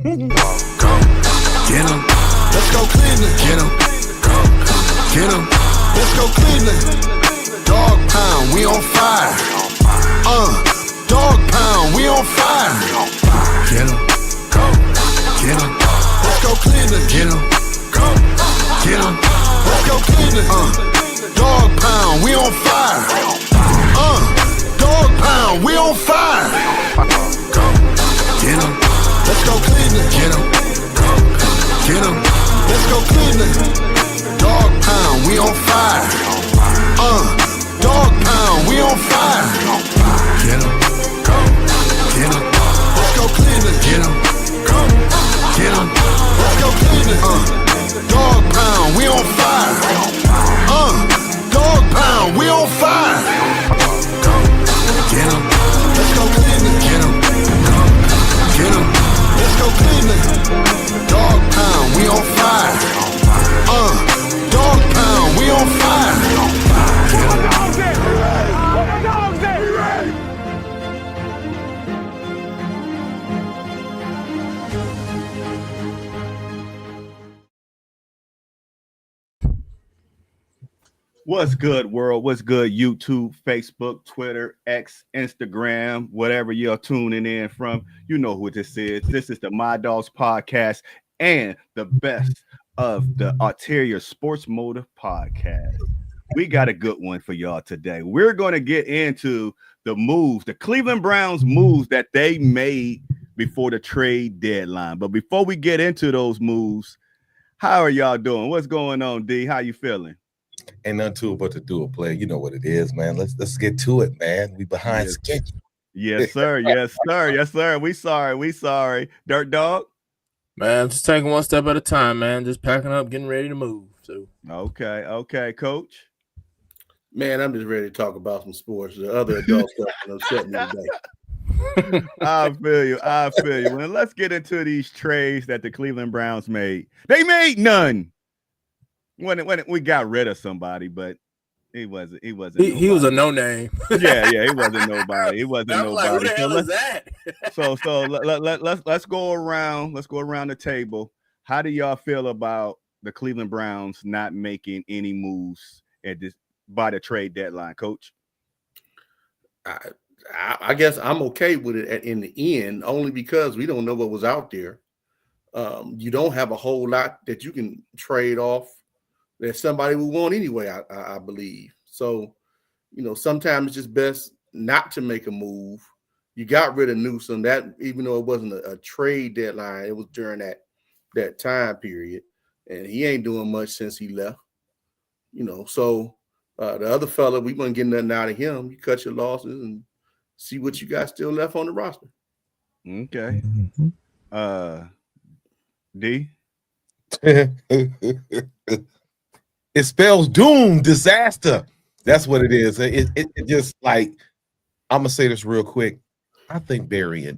Get him. Let's go Cleveland. Get him. Get him. Let's go Cleveland. Dog pound, we on fire. Dog pound, we on fire. Get him. Get him. Let's go Cleveland. Get him. Get him. Let's go Cleveland. Dog pound, we on fire. Dog pound, we on fire. Get him. Let's go Cleveland. Get him. Get him. Let's go Cleveland. Dog pound, we on fire. Dog pound, we on fire. Get him. Get him. Let's go Cleveland. Get him. Get him. Let's go Cleveland. Dog pound, we on fire. Dog pound, we on fire. Get him. Let's go Cleveland. Get him. Get him. Let's go Cleveland. Dog pound, we on fire. Dog pound, we on fire. Get him. What's good, world? What's good, YouTube, Facebook, Twitter, X, Instagram, whatever you're tuning in from? You know who this is. This is the My Dogs Podcast and the best of the Arterial Sports Motive Podcast. We got a good one for y'all today. We're going to get into the moves, the Cleveland Browns moves that they made before the trade deadline. But before we get into those moves, how are y'all doing? What's going on, D? How you feeling? Ain't nothing to it but to do it, player. You know what it is, man. Let's get to it, man. We behind schedule. Yes, sir. Yes, sir. Yes, sir. We sorry. Dirt Dog. Man, I'm just taking one step at a time, man. Just packing up, getting ready to move. So okay, Coach. Man, I'm just ready to talk about some sports. The other adult stuff upset me today. I feel you. Well, let's get into these trades that the Cleveland Browns made. They made none. When we got rid of somebody, but he wasn't. He was a no name. yeah, he wasn't nobody. He wasn't nobody. Like, who the hell is that? Let's go around. Let's go around the table. How do y'all feel about the Cleveland Browns not making any moves by the trade deadline, Coach? I guess I'm okay with it in the end, only because we don't know what was out there. You don't have a whole lot that you can trade off that somebody would want anyway, I believe. So, sometimes it's just best not to make a move. You got rid of Newsom, that even though it wasn't a trade deadline, it was during that time period. And he ain't doing much since he left. So the other fella, we wouldn't get nothing out of him. You cut your losses and see what you got still left on the roster. Okay. D? It spells doom, disaster. That's what it is. It just like, I'm gonna say this real quick. I think Barry and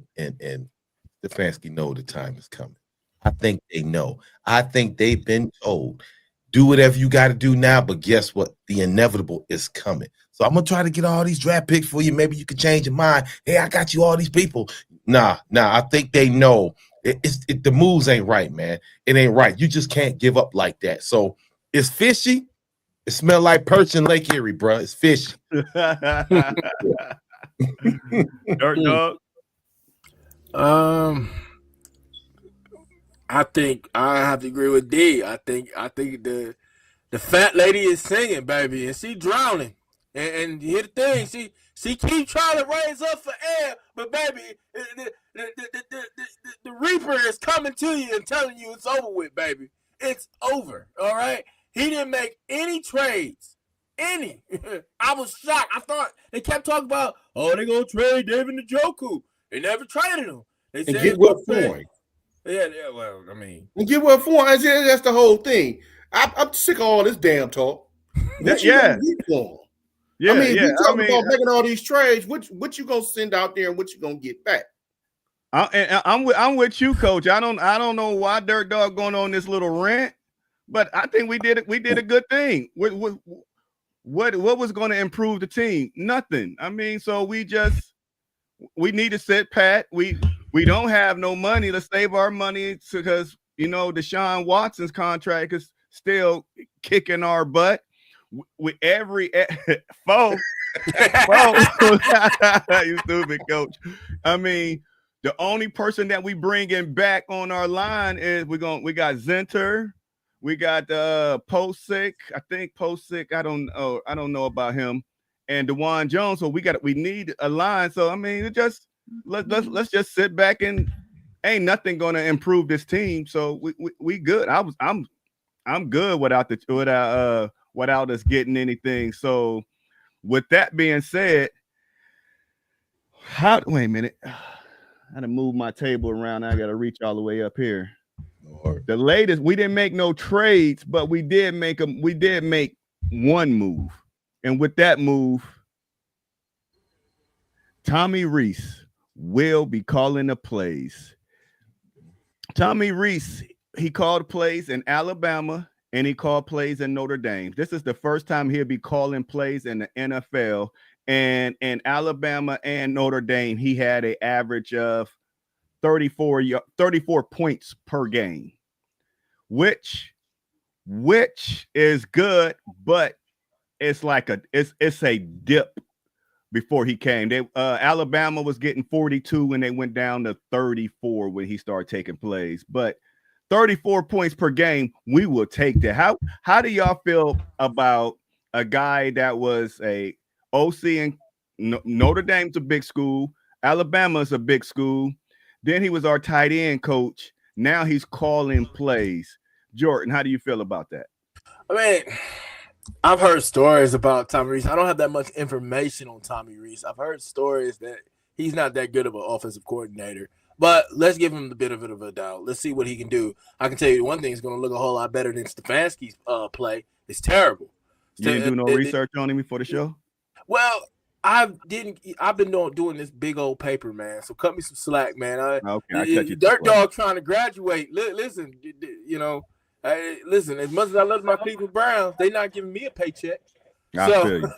Stefanski know the time is coming. I think they know. I think they've been told, do whatever you got to do now, but guess what? The inevitable is coming. So I'm gonna try to get all these draft picks for you. Maybe you can change your mind. Hey, I got you all these people. Nah. I think they know the moves ain't right, man. It ain't right. You just can't give up like that. So it's fishy. It smells like perch in Lake Erie, bro. It's fishy. Dirt Dog. I think I have to agree with D. I think the fat lady is singing, baby, and she drowning. And here's the thing, she keep trying to raise up for air, but baby, the Reaper is coming to you and telling you it's over with, baby. It's over. All right. He didn't make any trades. Any. I was shocked. I thought they kept talking about, they're gonna trade David Njoku. They never traded him. They said get what for him. Yeah, well, I mean. And get what for him. That's the whole thing. I'm sick of all this damn talk. Yeah. I mean, you talking about making all these trades. What you gonna send out there and what you gonna get back? I'm with you, Coach. I don't know why Dirt Dog going on this little rant, but I think we did a good thing. What was going to improve the team? Nothing. I mean, so we need to sit pat. we don't have no money. Let's save our money because Deshaun Watson's contract is still kicking our butt. With every foe, you stupid coach. I mean, the only person that we bringing back on our line is we got Zenter, we got Posick. I think Posick. I don't know about him, and DeJuan Jones. So we need a line. So I mean, let's just sit back and ain't nothing gonna improve this team. So we good. I'm good without us getting anything. So with that being said, wait a minute. I had to move my table around. I got to reach all the way up here. Lord. The latest, we didn't make no trades, but we did make one move. And with that move, Tommy Rees will be calling the plays. Tommy Rees, he called plays in Alabama and he called plays in Notre Dame. This is the first time he'll be calling plays in the NFL. And in Alabama and Notre Dame, he had an average of 34 points per game, which is good, but it's like it's a dip before he came. Alabama was getting 42 when they went down to 34 when he started taking plays, but 34 points per game, we will take that. How do y'all feel about a guy that was a OC in Notre Dame's a big school, Alabama's a big school, then he was our tight end coach, now he's calling plays? Jordan, how do you feel about that? I mean, I've heard stories about Tommy Rees. I don't have that much information on Tommy Rees. I've heard stories that he's not that good of an offensive coordinator. But let's give him the benefit of a doubt. Let's see what he can do. I can tell you one thing is going to look a whole lot better than Stefanski's play. It's terrible. You didn't do no research on him before the show? Well, I've been doing this big old paper, man. So cut me some slack, man. I cut you Dirt Dog trying to graduate. Listen, listen. As much as I love my Cleveland Browns, they not giving me a paycheck. I feel you.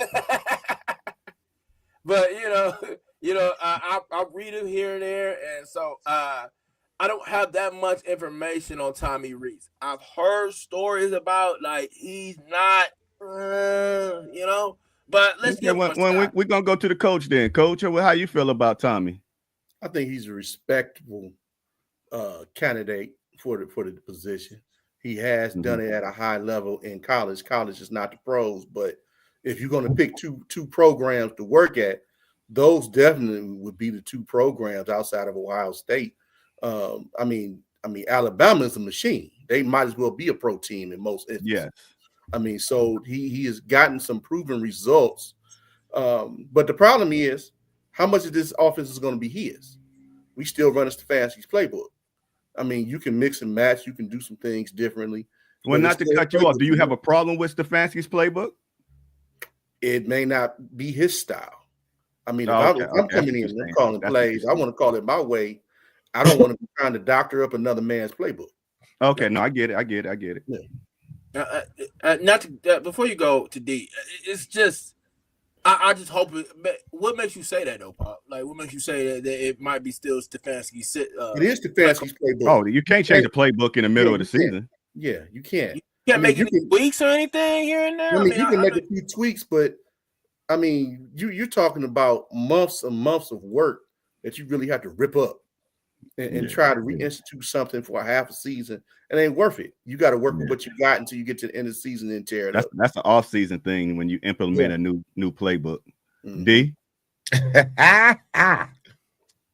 But I read him here and there, and so I don't have that much information on Tommy Rees. I've heard stories about like he's not, but let's get when we're gonna go to the coach then. Coach, how you feel about Tommy? I think he's a respectable candidate for the position. He has done it at a high level in college. College is not the pros, but if you're going to pick two programs to work at, those definitely would be the two programs outside of Ohio State. I mean, Alabama is a machine. They might as well be a pro team in most instances. Yes. I mean, so he has gotten some proven results. But the problem is, how much of this offense is going to be his? We still run Stefanski's playbook. I mean, you can mix and match. You can do some things differently. Well, not to cut you off, do you have a problem with Stefanski's playbook? It may not be his style. I mean, if I'm coming in and calling plays, I want to call it my way. I don't want to be trying to doctor up another man's playbook. Okay, no, I get it. Yeah. Not to, before you go to D, it's just I just hope it. What makes you say that though, Pop? Like, what makes you say that it might be still Stefanski's? It is Stefanski's playbook. Oh, you can't change the playbook in the middle of the season. Yeah, you can't. You can't make any tweaks or anything here and there. I mean, you can make a few tweaks, but I mean, you're talking about months and months of work that you really have to rip up and try to reinstitute something for a half a season. It ain't worth it. You got to work with what you got until you get to the end of the season and tear it up. That's an off-season thing when you implement a new playbook. Mm-hmm. D?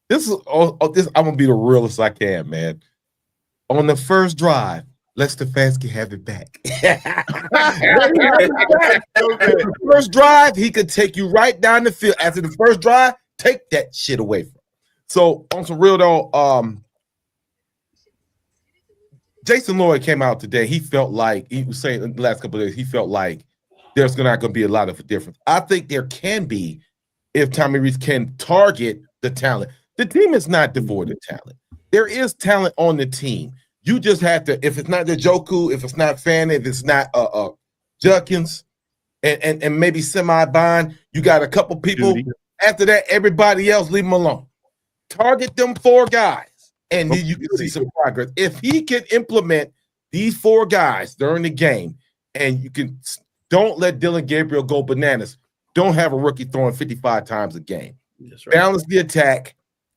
This I'm gonna be the realest I can, man. On the first drive, let Stefanski have it back. The first drive, he could take you right down the field. After the first drive, take that shit away from him. So on some real though, Jason Lloyd came out today. He felt like he was saying in the last couple of days, he felt like there's not going to be a lot of a difference. I think there can be if Tommy Rees can target the talent. The team is not devoid of talent. There is talent on the team. You just have to, if it's not the Joku, if it's not Fannin, if it's not Judkins, and maybe semi-Bond, you got a couple people. Judy. After that, everybody else, leave them alone. target them 4 guys, and then you can see some progress. If he can implement these 4 guys during the game, and you can don't let Dylan Gabriel go bananas. Don't have a rookie throwing 55 times a game. That's right. Balance the attack.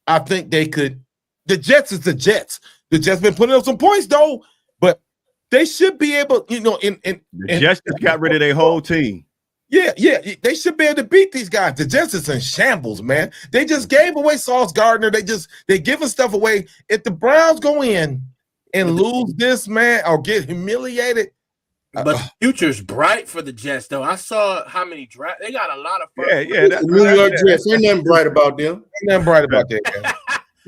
I think they could. The Jets is the Jets. The Jets been putting up some points though, but they should be able, the Jets just got rid of their whole team. Yeah, they should be able to beat these guys. The Jets is in shambles, man. They just gave away Sauce Gardner. They giving stuff away. If the Browns go in and lose this, man, or get humiliated. But the future's bright for the Jets, though. I saw how many draft. They got a lot of first. The New York Jets. Ain't nothing bright about them. Ain't nothing bright about that.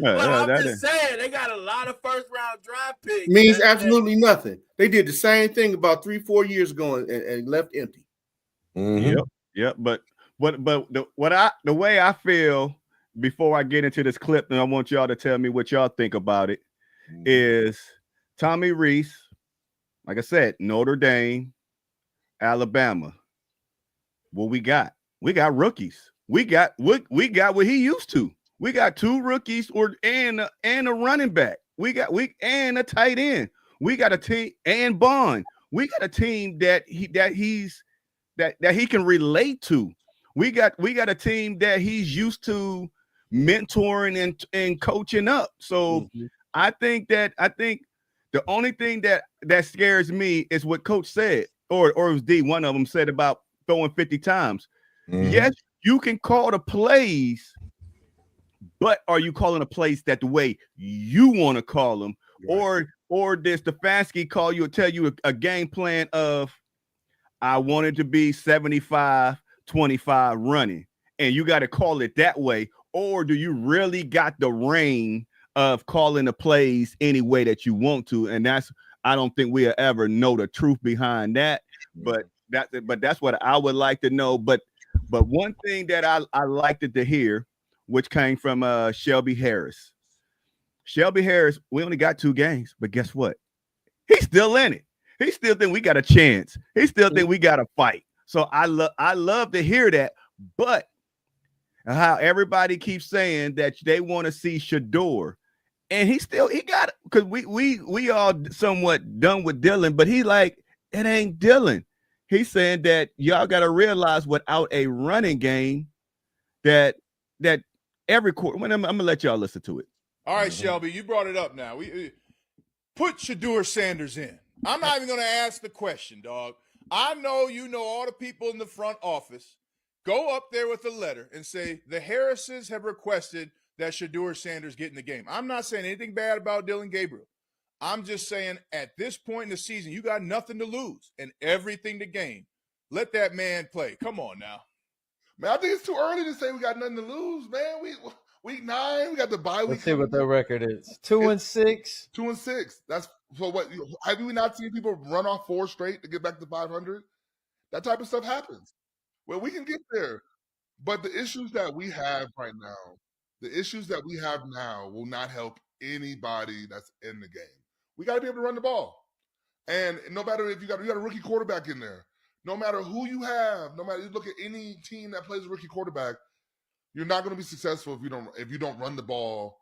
I'm just saying they got a lot of first round draft picks. Means absolutely nothing. They did the same thing about 3-4 years ago and left empty. Mm-hmm. Yep. But the way I feel before I get into this clip, and I want y'all to tell me what y'all think about it, is Tommy Rees. Like I said, Notre Dame, Alabama. What we got? We got rookies. We got what he used to. We got 2 rookies and a running back. We and a tight end. We got a team and Bond. We got a team that he can relate to. We got a team that he's used to mentoring and coaching up. So I think the only thing that scares me is what Coach said, or it was D. One of them said about throwing 50 times. Yes, you can call the plays, but are you calling the plays that the way you want to call them, right? Or does Stefanski tell you a game plan of I want it to be 75-25 running, and you got to call it that way, or do you really got the reign of calling the plays any way that you want to? And I don't think we'll ever know the truth behind that, but that's what I would like to know. But one thing that I liked to hear, which came from Shelby Harris. Shelby Harris, we only got 2 games, but guess what? He's still in it. He still think we got a chance. He still think we got to fight. So I love to hear that. But how everybody keeps saying that they want to see Shador. And he got it, because we all somewhat done with Dylan, but he like, it ain't Dylan. He's saying that y'all got to realize without a running game that every quarter. I'm gonna let y'all listen to it. All right, Shelby, you brought it up now. We put Shador Sanders in. I'm not even gonna ask the question, dog. I know you know all the people in the front office. Go up there with a letter and say the Harrises have requested that Shador Sanders get in the game. I'm not saying anything bad about Dylan Gabriel. I'm just saying at this point in the season, you got nothing to lose and everything to gain. Let that man play. Come on now. Man, I think it's too early to say we got nothing to lose, man. Week 9, we got the bye week. Let's see what their record is. 2-6. 2-6. That's so what have we not seen people run off 4 straight to get back to 500? That type of stuff happens. Well, we can get there. But the issues that we have right now, will not help anybody that's in the game. We got to be able to run the ball. And no matter if you got a rookie quarterback in there, no matter who you have, no matter you look at any team that plays a rookie quarterback, you're not going to be successful if you don't run the ball,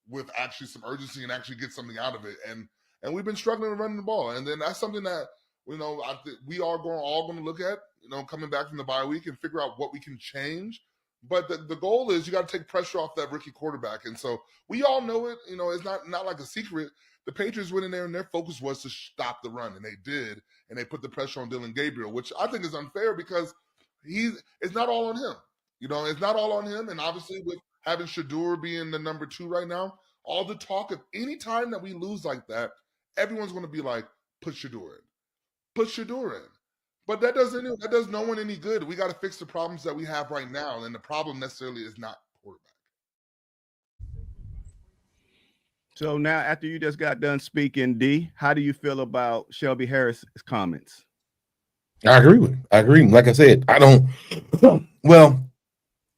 with actually some urgency and actually get something out of it. And we've been struggling to run the ball. And then that's something that I think we are all going to look at, coming back from the bye week and figure out what we can change. But the goal is you got to take pressure off that rookie quarterback. And so we all know it. It's not like a secret. The Patriots went in there and their focus was to stop the run, and they did. And they put the pressure on Dylan Gabriel, which I think is unfair because it's not all on him. It's not all on him. And obviously with having Shador being the number 2 right now, all the talk of any time that we lose like that, everyone's going to be like, put Shador in. Put Shador in. But that does no one any good. We got to fix the problems that we have right now. And the problem necessarily is not quarterback. So now after you just got done speaking, D, how do you feel about Shelby Harris' comments? I agree with him. Like I said, I don't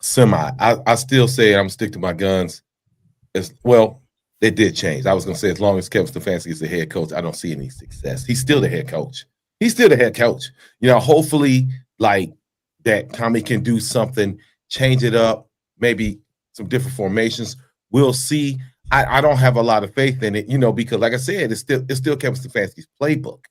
semi. I still say I'm stick to my guns. They did change. I was gonna say as long as Kevin Stefanski is the head coach, I don't see any success. He's still the head coach. Hopefully, like that Tommy can do something, change it up, maybe some different formations. We'll see. I don't have a lot of faith in it, because like I said, it's still Kevin Stefanski's playbook.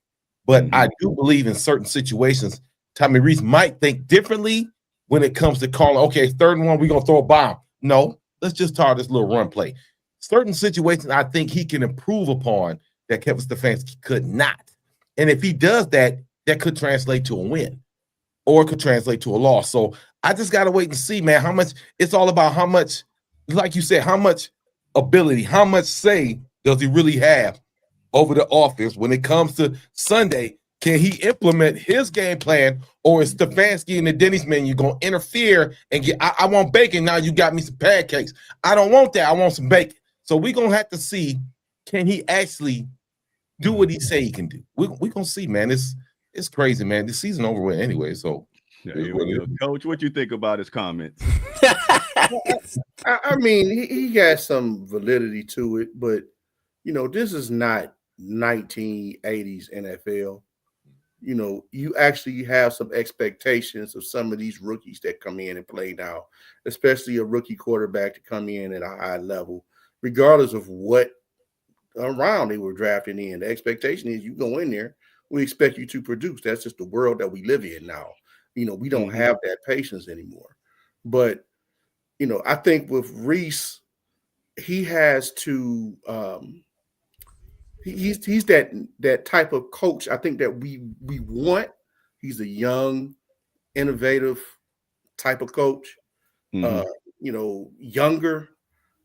But I do believe in certain situations, Tommy Rees might think differently when it comes to calling, okay, 3rd and 1, we're going to throw a bomb. No, let's just target this little run play. Certain situations I think he can improve upon that Kevin Stefanski could not. And if he does that, that could translate to a win or it could translate to a loss. So I just got to wait and see, man, how much it's all about how much, like you said, how much ability, how much say does he really have over the offense when it comes to Sunday? Can he implement his game plan, or is Stefanski and the Denny's menu going to interfere and get, I want bacon, now you got me some pancakes. I don't want that, I want some bacon. So we're going to have to see, can he actually do what he say he can do? We're going to see, man. It's crazy, man. The season over with anyway, so. Coach, what you think about his comments? I mean, he has some validity to it, but this is not 1980s NFL. You actually have some expectations of some of these rookies that come in and play now, especially a rookie quarterback to come in at a high level, regardless of what round they were drafted in. The expectation is you go in there, we expect you to produce. That's just the world that we live in now. We don't have that patience anymore. But, I think with Rees, he has to he's that type of coach I think that we want. He's a young, innovative type of coach. Younger,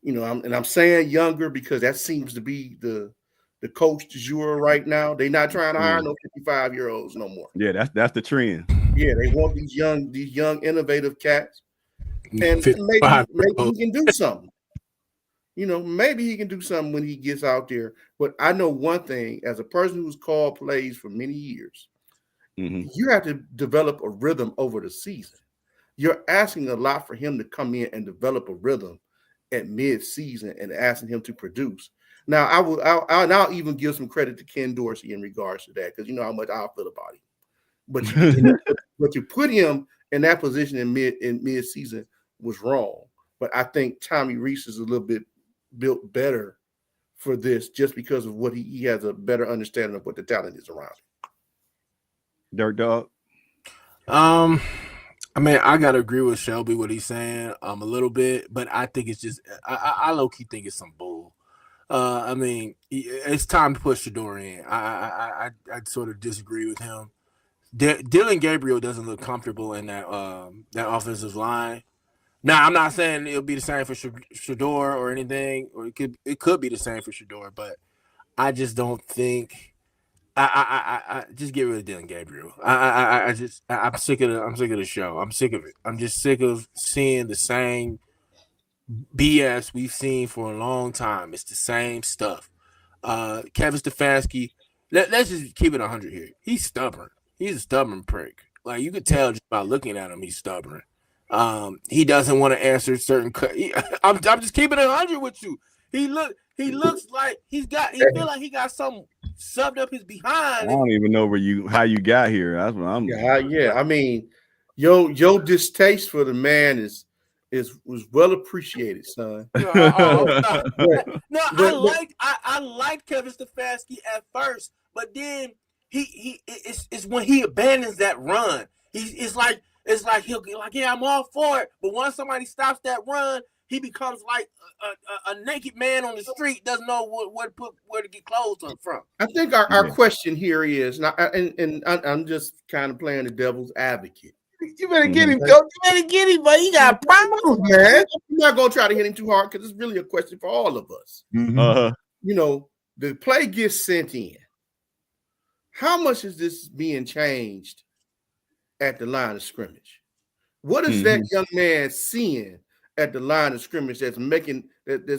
I'm saying younger because that seems to be the coach du jour right now. They're not trying to hire no 55-year-olds no more. Yeah, that's the trend. Yeah, they want these young, innovative cats. And maybe he can do something. Maybe he can do something when he gets out there. But I know one thing, as a person who's called plays for many years, you have to develop a rhythm over the season. You're asking a lot for him to come in and develop a rhythm at mid-season and asking him to produce. Now, I'll even give some credit to Ken Dorsey in regards to that, because you know how much I feel about him. But you put him in that position in mid-season was wrong. But I think Tommy Rees is a little bit built better for this just because of what he has a better understanding of what the talent is around him. Dirt Dog. I mean, I gotta agree with Shelby what he's saying a little bit, but I think it's just I low-key think it's some bull. I mean, it's time to push Shedeur in. I sort of disagree with him. Dylan Gabriel doesn't look comfortable in that offensive line. Now, I'm not saying it'll be the same for Shedeur or anything, or it could be the same for Shedeur, but I just don't think. I just get rid of Dylan Gabriel. I'm sick of the show. I'm sick of it. I'm just sick of seeing the same BS we've seen for a long time. It's the same stuff. Kevin Stefanski, let's just keep it 100 here. He's stubborn. He's a stubborn prick. Like, you could tell just by looking at him, he's stubborn. He doesn't want to answer certain. I'm just keeping it 100 with you. He looks like he feel like he got something subbed up his behind. I don't even know how you got here. That's what I'm. Yeah. I mean, your distaste for the man was well appreciated, son. I liked Kevin Stefanski at first, but then it's when he abandons that run. It's like he'll be like, yeah, I'm all for it, but once somebody stops that run, he becomes like a naked man on the street, doesn't know where to get clothes from. I think our question here is, and I'm just kind of playing the devil's advocate. You better get him, Coach. You better get him, but he got problems, man. I'm not going to try to hit him too hard because it's really a question for all of us. The play gets sent in. How much is this being changed at the line of scrimmage? What is that young man seeing at the line of scrimmage that's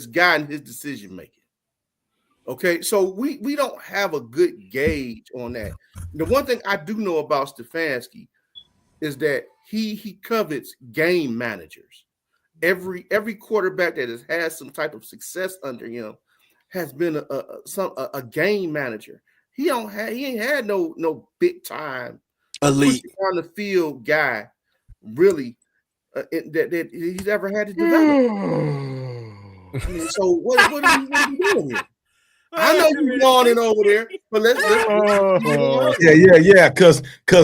guiding his decision making? Okay, so we don't have a good gauge on that. The one thing I do know about Stefanski is that he covets game managers. Every quarterback that has had some type of success under him has been a game manager. He ain't had no big time elite on the field guy really that he's ever had to develop. I mean, so what are we doing here? I know you're yawning over there, but let's Yeah. Because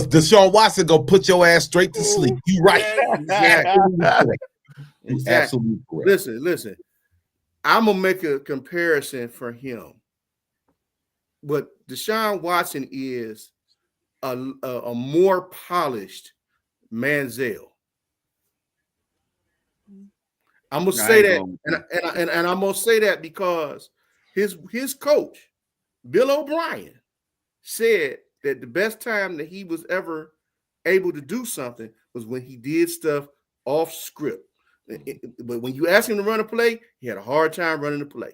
Deshaun Watson gonna put your ass straight to sleep. You right. Exactly. Absolutely correct. Listen. I'm gonna make a comparison for him. But Deshaun Watson is a more polished Manziel. I'm gonna say that, and I'm gonna say that because his coach, Bill O'Brien, said that the best time that he was ever able to do something was when he did stuff off script. But when you ask him to run a play, he had a hard time running the play.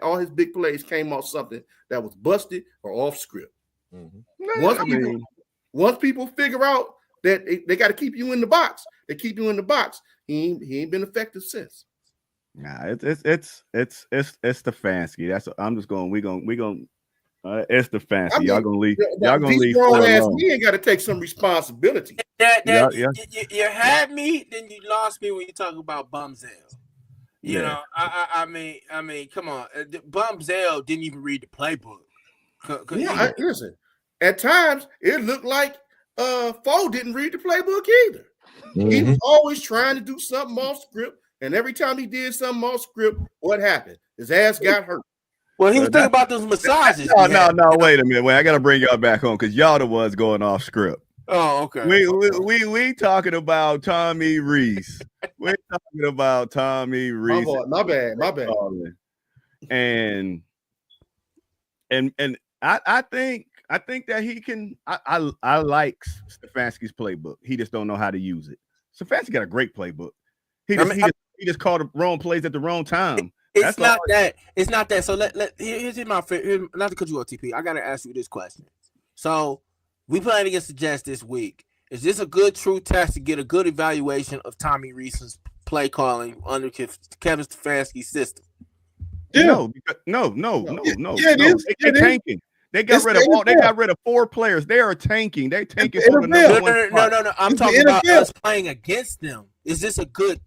All his big plays came off something that was busted or off script. Mm-hmm. Once people figure out that they got to keep you in the box, they keep you in the box. He ain't been effective since. Nah, it's Stefanski. That's I'm just going. We going. It's Stefanski. I mean, y'all gonna leave. Y'all gonna leave. He ain't got to take some responsibility. You had me, then you lost me when you talk about Bumzell. You know, I mean, come on, Bumzell didn't even read the playbook. Listen, at times it looked like Foe didn't read the playbook either. Mm-hmm. He was always trying to do something off script, and every time he did something off script, what happened? His ass got hurt. Well, he was thinking about those massages. No, wait a minute. I got to bring y'all back home because y'all the ones going off script. Oh, okay. We talking about Tommy Rees. We're talking about Tommy Rees. My bad. And I think that he can. I like Stefanski's playbook. He just don't know how to use it. Stefanski got a great playbook. He just called the wrong plays at the wrong time. It's not that. So here's my favorite. Not to cut you off, TP. I gotta ask you this question. So we playing against the Jets this week. Is this a good true test to get a good evaluation of Tommy Rees's play calling under Kevin Stefanski's system? Yeah. No. Yeah, They're tanking. They got rid of 4 players. They are tanking. They're tanking for the number 1 spot. No. I'm talking about us playing against them. Is this a good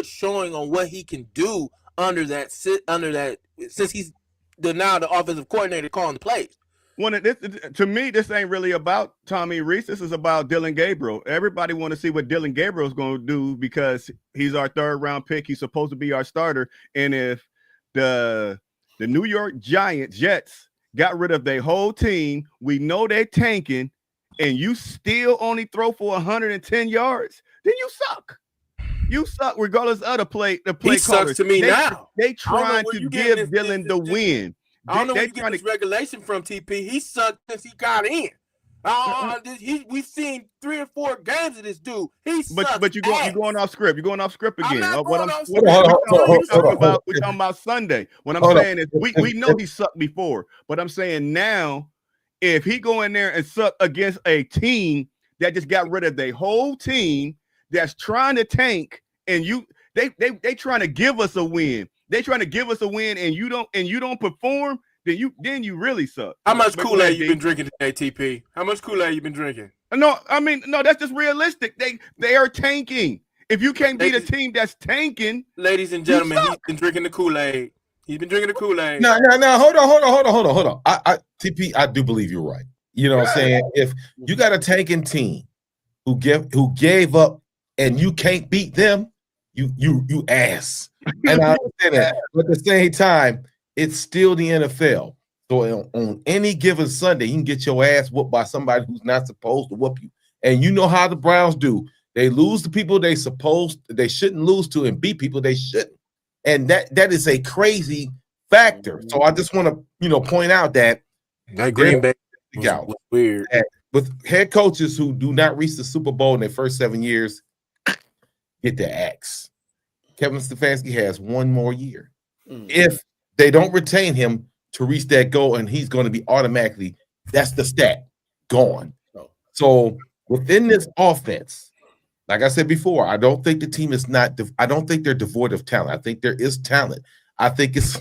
showing on what he can do under that since he's now the offensive coordinator calling the plays? To me, this ain't really about Tommy Rees. This is about Dylan Gabriel. Everybody want to see what Dylan Gabriel is going to do because he's our 3rd round pick. He's supposed to be our starter. And if the New York Jets got rid of their whole team, we know they're tanking, and you still only throw for 110 yards, then you suck. You suck regardless of the play. The play he sucks to me now. They trying to give Dylan the win. I don't know where you get this regulation from, TP. He sucked since he got in. We've seen 3 or 4 games of this dude. He sucked. But you're going off script. You're going off script again. We're talking about Sunday. What I'm saying is we know he sucked before, but I'm saying now, if he go in there and suck against a team that just got rid of their whole team that's trying to tank, and they trying to give us a win. They trying to give us a win, and you don't perform, then you really suck. How much Kool-Aid you been drinking today, TP? How much Kool-Aid you been drinking? No, that's just realistic. They are tanking. If you can't beat a team that's tanking, ladies and gentlemen, he's been drinking the Kool-Aid. He's been drinking the Kool-Aid. No. Hold on. TP, I do believe you're right. You know what I'm saying? If you got a tanking team who gave up and you can't beat them, you ass. And I understand that. But at the same time, it's still the NFL. So on any given Sunday, you can get your ass whooped by somebody who's not supposed to whoop you. And you know how the Browns do. They lose to people they shouldn't lose to and beat people they shouldn't. And that is a crazy factor. So I just want to, point out that Green Bay was weird. With head coaches who do not reach the Super Bowl in their first 7 years, get their axe. Kevin Stefanski has 1 more year. If they don't retain him to reach that goal, and he's going to be automatically, that's the stat, gone. So within this offense, like I said before, I don't think the team is I don't think they're devoid of talent. I think there is talent. I think it's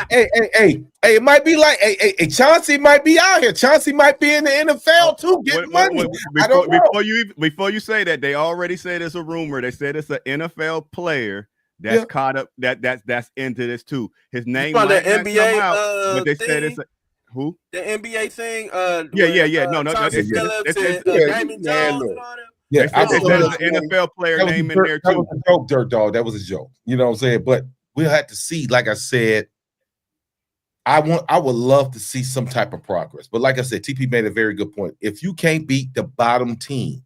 Hey, it might be like, hey, Chauncey might be out here. Chauncey might be in the NFL too, getting money. I don't know. Before you say that, they already said it's a rumor. They said it's an NFL player that's caught up. That's into this too. His name might not NBA come out, but they said it's who? The NBA thing. Yeah. No. Yeah, they said there's an NFL player name in there too. That was a joke, Dirt Dog. That was a joke. You know what I'm saying? But we'll have to see. Like I said, I would love to see some type of progress. But like I said, TP made a very good point. If you can't beat the bottom team,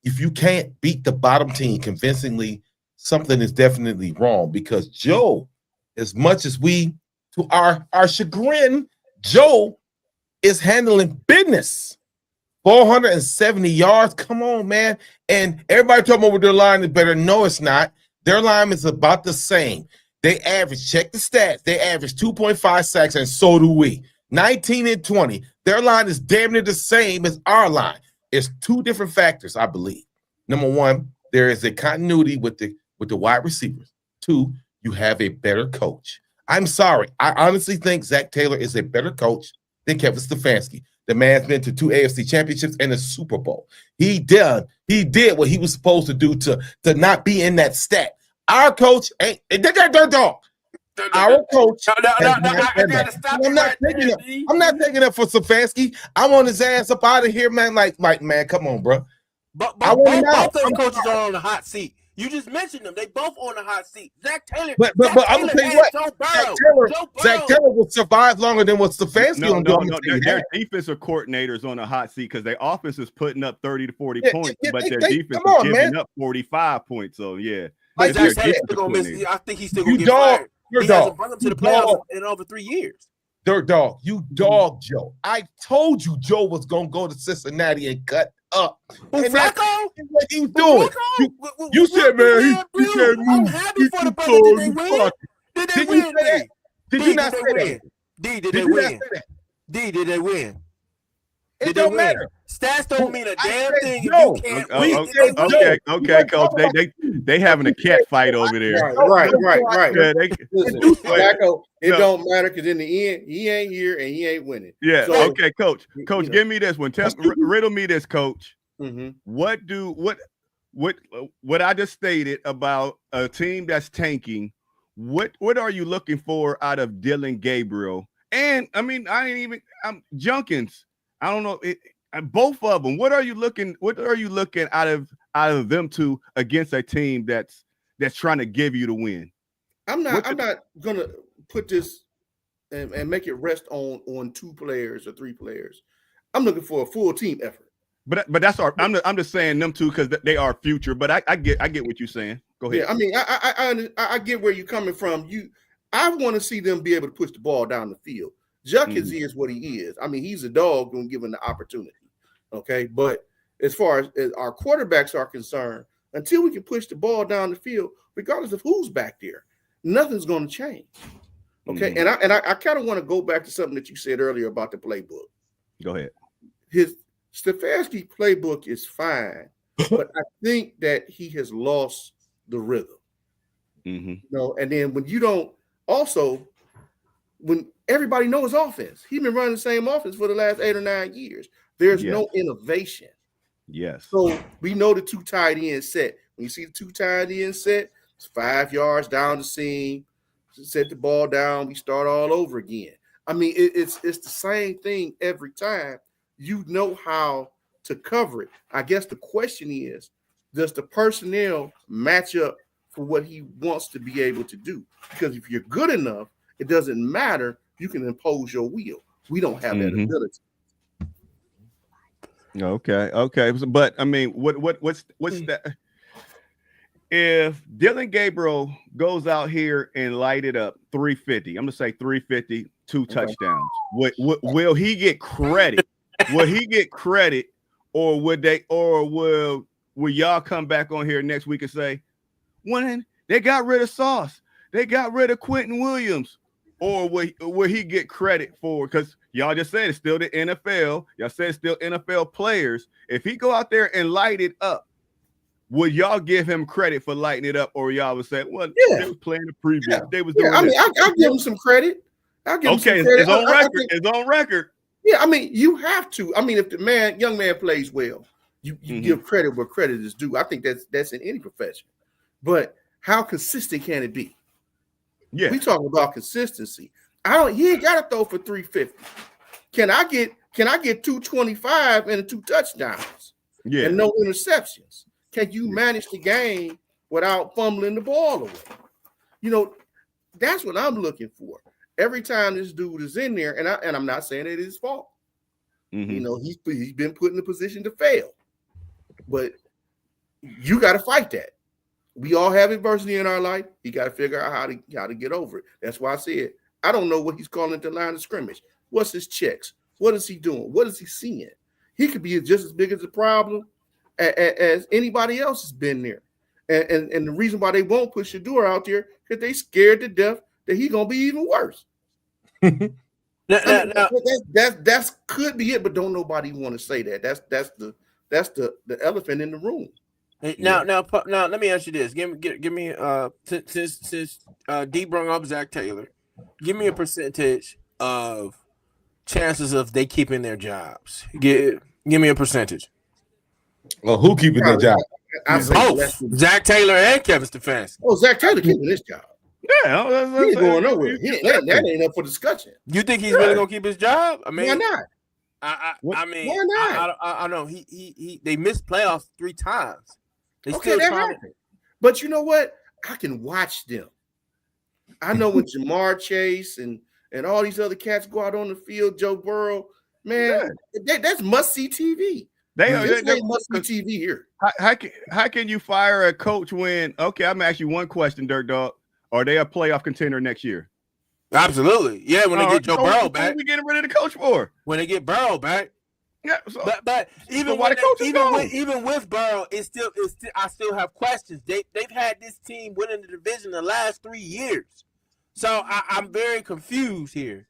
convincingly, something is definitely wrong. Because Joe, as much as we, to our chagrin, Joe is handling business. 470 yards. Come on, man. And everybody talking about their line is better. No, it's not. Their line is about the same. They average, check the stats. They average 2.5 sacks, and so do we. 19 and 20. Their line is damn near the same as our line. It's two different factors, I believe. Number one, there is a continuity with the wide receivers. Two, you have a better coach. I'm sorry. I honestly think Zach Taylor is a better coach than Kevin Stefanski. The man's been to 2 AFC championships and a Super Bowl. He did what he was supposed to do to not be in that stat. Our coach ain't dirt dog. Our coach. I'm not taking up for Stefanski. I want his ass up out of here, man. Like, man, come on, bro. Both of them coaches are on the hot seat. You just mentioned them. They both on the hot seat. Zach Taylor. But I'm gonna tell you what. Zach Taylor will survive longer than what Stefanski will do. Their defensive coordinators on the hot seat because their offense is putting up 30 to 40 points, but their defense is giving up 45 points. So yeah. Like Zach Taylor still gonna miss. I think he's still gonna get fired. He hasn't brought them to the playoffs in over 3 years. Dirt dog, you dog Joe. I told you Joe was gonna go to Cincinnati and cut up. And that's what he's doing. You said, man, he can't move. I'm happy for the brothers. Did they win? Did they win? Did you not say that? D, did they win? D, did they win? It don't matter. Stats don't mean a damn thing if you can't win. Okay, coach. They having a cat fight over there. Right. Yeah, it don't matter because in the end, he ain't here and he ain't winning. Yeah. So, okay, coach. Coach, give me this one. Riddle me this, coach. Mm-hmm. What I just stated about a team that's tanking? What are you looking for out of Dylan Gabriel? And I mean, I'm Junkins. I don't know both of them. What are you looking out of them two against a team that's trying to give you the win? I'm not gonna put this and make it rest on 2 players or 3 players. I'm looking for a full team effort. But that's I'm just saying them two because they are future. But I get what you're saying. Go ahead. Yeah, I mean I get where you're coming from. I want to see them be able to push the ball down the field. Junkins is what he is. I mean, he's a dog when given the opportunity. Okay, but as far as our quarterbacks are concerned, until we can push the ball down the field, regardless of who's back there, nothing's going to change. Okay, and I kind of want to go back to something that you said earlier about the playbook. Go ahead. His Stefanski playbook is fine, but I think that he has lost the rhythm. Mm-hmm. You know, and then when everybody knows offense, he's been running the same offense for the last 8 or 9 years. There's no innovation. Yes. So we know the 2 tight end set. When you see the 2 tight end set, it's 5 yards down the seam, set the ball down, we start all over again. I mean, it's the same thing every time. You know how to cover it. I guess the question is, does the personnel match up for what he wants to be able to do? Because if you're good enough, it doesn't matter. You can impose your will. We don't have that ability. Okay. But I mean, what's that? If Dylan Gabriel goes out here and light it up 350, I'm gonna say 350, 2 touchdowns. Will he get credit? Will he get credit, or will y'all come back on here next week and say, when they got rid of Sauce, they got rid of Quentin Williams? Or will he get credit for, because y'all just said it's still the NFL. Y'all said it's still NFL players. If he go out there and light it up, would y'all give him credit for lighting it up? Or y'all would say, well, they was playing the preview. They was doing I mean, I give him some credit. I'll give him some Okay, credit. it's on I record. think, It's on record. yeah, I mean, you have to. I mean, if the young man plays well, you give credit where credit is due. I think that's in any profession. But how consistent can it be? Yeah. We talking about consistency. He ain't gotta throw for 350. Can I get 225 and 2 touchdowns? Yeah. And no interceptions? Can you manage the game without fumbling the ball away? You know, that's what I'm looking for. Every time this dude is in there, and I'm not saying it is his fault. You know, he's been put in a position to fail. But you got to fight that. We all have adversity in our life. You got to figure out how to get over it. That's why I said I don't know what he's calling at the line of scrimmage. What's his checks? What is he doing? What is he seeing? He could be just as big as a problem as anybody else has been there. And the reason why they won't put Shador out there because they scared to death that he's gonna be even worse. That's could be it, but don't nobody want to say that. That's the elephant in the room. Now, let me ask you this. Give me since D brought up Zach Taylor, give me a percentage of chances of they keeping their jobs. Give me a percentage. Well, who keeping their job? Both Zach Taylor and Kevin Stefanski. Oh, Zach Taylor keeping his job. Yeah, he ain't going nowhere. That ain't up for discussion. You think he's really gonna keep his job? I mean, why not? I mean, why not? I know he they missed playoffs 3 times. They Okay, still that trying happened. But you know what? I can watch them. I know when Jamar Chase and all these other cats go out on the field, Joe Burrow, man, that's must-see TV. They must-see TV here. How can you fire a coach when? Okay, I'm gonna ask you one question, Dirt Dog. Are they a playoff contender next year? Absolutely, yeah. When they get Joe Burrow back, what are we getting rid of the coach for? When they get Burrow back. Yeah, but even with Burrow, I still have questions. They've had this team winning the division the last 3 years, so I'm very confused here.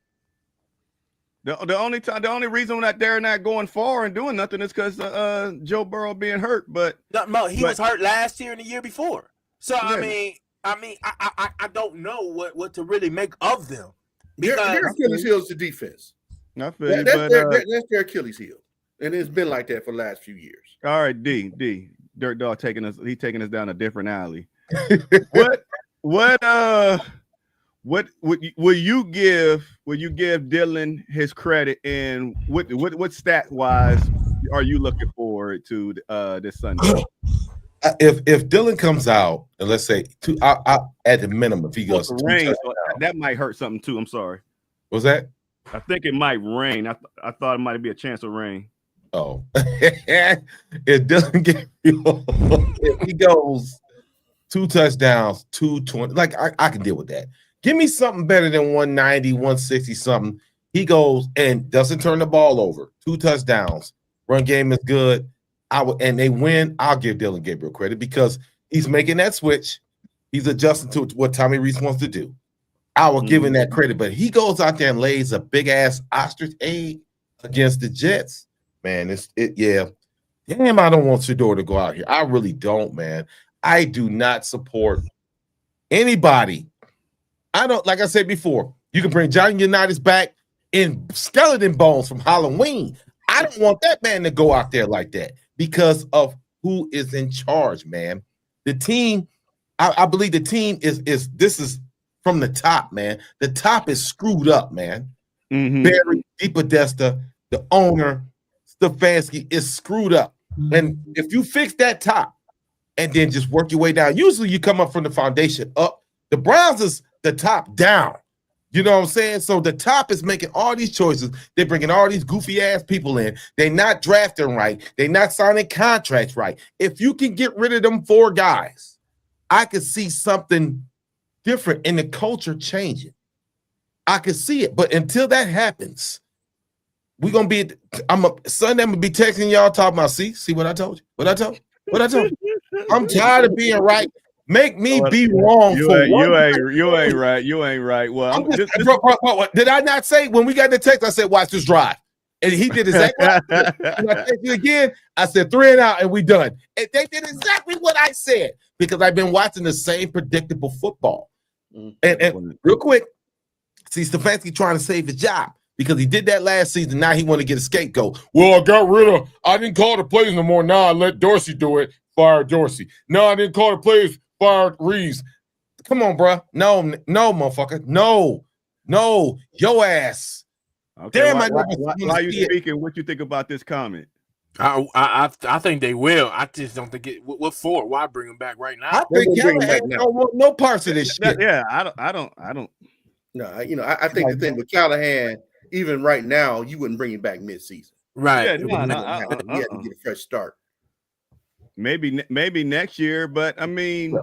The only reason that they're not going far and doing nothing is because Joe Burrow being hurt. But he was hurt last year and the year before. So yeah. I don't know what to really make of them. Their Achilles heel is the defense. I feel you, that's their Achilles heel, and it's been like that for the last few years. All right, D Dirt Dog taking us down a different alley. What will you give Dylan his credit, and what stat wise are you looking forward to this Sunday? If Dylan comes out and let's say at the minimum, if he goes rain, so that might hurt something too. I'm sorry. What's that? I think it might rain. I thought it might be a chance of rain. Oh, if Dylan if he goes 2 touchdowns, 220, like I can deal with that. Give me something better than 190, 160 something. He goes and doesn't turn the ball over. 2 touchdowns. Run game is good. And they win. I'll give Dylan Gabriel credit because he's making that switch. He's adjusting to what Tommy Rees wants to do. I will give him that credit, but he goes out there and lays a big ass ostrich egg against the Jets. Man, yeah. Damn, I don't want Shador to go out here. I really don't, man. I do not support anybody. I don't, like I said before, you can bring Johnny Unitas back in skeleton bones from Halloween. I don't want that man to go out there like that because of who is in charge, man. The team, I believe the team is this is from the top, man. The top is screwed up, man. Barry DePodesta, the owner, Stefanski is screwed up. And if you fix that top and then just work your way down, usually you come up from the foundation up. The Browns is the top down. You know what I'm saying? So the top is making all these choices. They're bringing all these goofy ass people in. They're not drafting right. They're not signing contracts right. If you can get rid of them 4 guys, I could see something different in the culture changing. I could see it. But until that happens, we're going to be, Sunday, I'm going to be texting y'all talking about, see what I told you? What I told you? I'm tired of being right. Make me be wrong. You ain't right. You ain't right. Well, did I not say when we got the text? I said, watch this drive. And he did exactly what I said. And I text you again. I said 3 and out, and we done. And they did exactly what I said because I've been watching the same predictable football. And real quick, See, Stefanski trying to save his job because he did that last season. Now he want to get a scapegoat. Well, I didn't call the plays no more. Now I let Dorsey do it. Fire Dorsey. No, I didn't call the plays. Fired Rees. Come on, bro. No, motherfucker. No, your ass. Okay, Damn, why are you speaking? What you think about this comment? I think they will. I just don't think it. What for? Why bring them back right now? I think Callahan don't want no parts of this shit. Yeah, I don't. No, I think the thing with Callahan, even right now, you wouldn't bring him back mid-season. Right. He had to get a fresh start. Maybe next year, but I mean,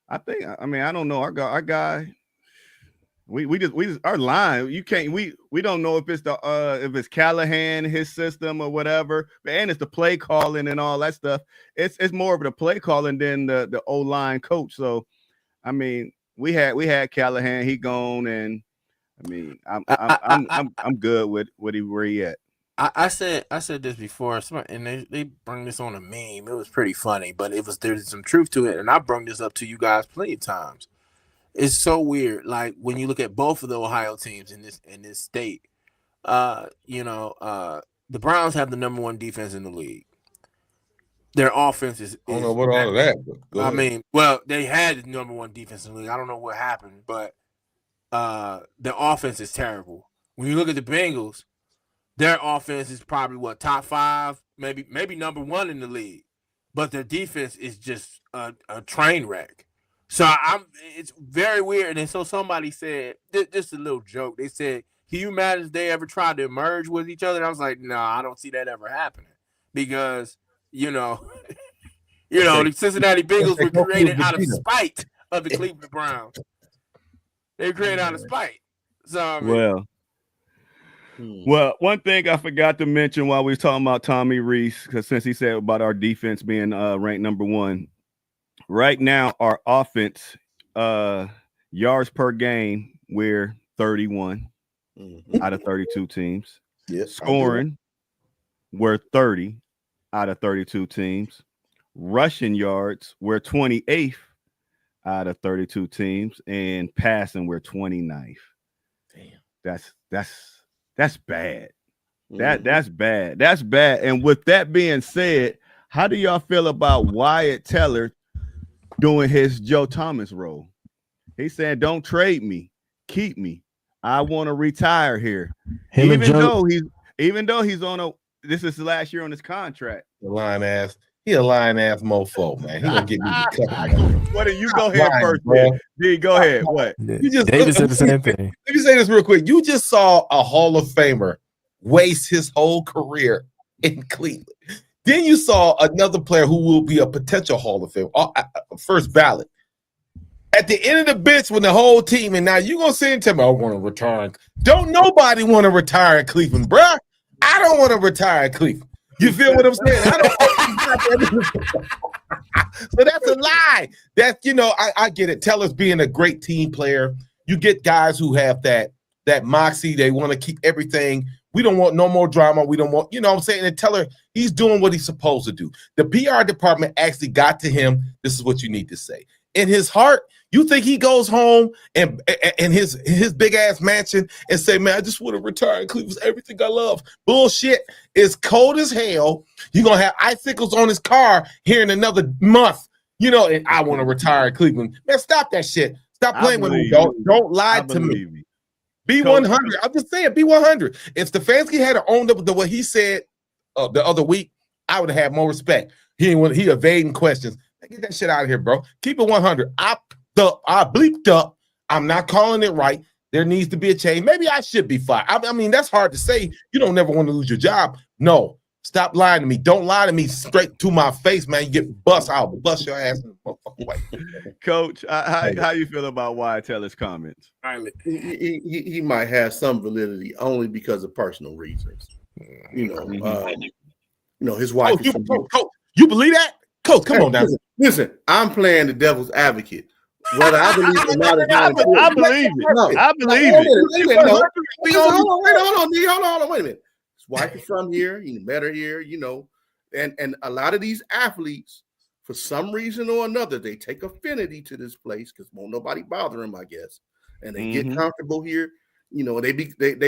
I don't know. Our guy. We just our line. You can't. We don't know if it's Callahan, his system or whatever. And it's the play calling and all that stuff. It's more of the play calling than the O-line coach. So, I mean, we had Callahan. He gone, and I mean, I'm good with where he at. I said this before, and they bring this on a meme. It was pretty funny, but there's some truth to it, and I brought this up to you guys plenty of times. It's so weird. Like when you look at both of the Ohio teams in this state, the Browns have the number 1 defense in the league. Their offense is I don't know what all of that. But I mean, well, they had the number 1 defense in the league. I don't know what happened, but their offense is terrible. When you look at the Bengals, their offense is probably top 5, maybe number 1 in the league, but their defense is just a train wreck. So it's very weird. And then so somebody said, just a little joke. They said, can you imagine if they ever tried to merge with each other? And I was like, no, I don't see that ever happening because, the Cincinnati Bengals were created out of spite of the Cleveland Browns. They were created out of spite. So I mean, well, one thing I forgot to mention while we were talking about Tommy Rees, because since he said about our defense being ranked number 1. Right now, our offense, yards per game, we're 31 out of 32 teams. Yes. Scoring, we're 30 out of 32 teams. Rushing yards, we're 28th out of 32 teams. And passing, we're 29th. Damn. That's bad. That's bad. That's bad. And with that being said, how do y'all feel about Wyatt Teller doing his Joe Thomas role? He said, don't trade me, keep me. I want to retire here. Even though he's on this is the last year on his contract. He a lying ass mofo, man. He gonna get me the cut. What do you go ahead first, man? D, go ahead. What? David said the same thing. Let me say this real quick. You just saw a Hall of Famer waste his whole career in Cleveland. Then you saw another player who will be a potential Hall of Fame, first ballot. At the end of the bench when the whole team, and now you're going to sit and tell me, I want to retire. Don't nobody want to retire in Cleveland, bruh. I don't want to retire in Cleveland. You feel what I'm saying? So that's a lie. That's, I get it. Teller's being a great team player. You get guys who have that moxie. They want to keep everything. We don't want no more drama. We don't want, what I'm saying? And Teller, he's doing what he's supposed to do. The PR department actually got to him. This is what you need to say. In his heart, you think he goes home and his big ass mansion and say, man, I just want to retire in Cleveland. Everything I love. Bullshit. It's cold as hell. You're going to have icicles on his car here in another month. And I want to retire in Cleveland. Man, stop that shit. Stop playing with me. Don't lie to me. Be 100. I'm just saying, be 100. If Stefanski had owned up to what he said the other week, I would have had more respect. He evading questions. Get that shit out of here, bro. Keep it 100. I bleeped up. I'm not calling it right. There needs to be a change. Maybe I should be fired. I mean, that's hard to say. You don't never want to lose your job. No. Stop lying to me. Don't lie to me straight to my face, man. You get bust. I'll bust your ass in the motherfucking way. Coach, how you feel about Wyatt Teller's comments? He might have some validity only because of personal reasons. His wife. Coach, you believe that? Coach, come on down. Listen, I'm playing the devil's advocate. Whether I believe it or not, I believe it. No, I believe it. Hold on. Wait a minute. His wife is from here. He met her here, and a lot of these athletes, for some reason or another, they take affinity to this place because won't nobody bother him, I guess. and they get comfortable here, you know, they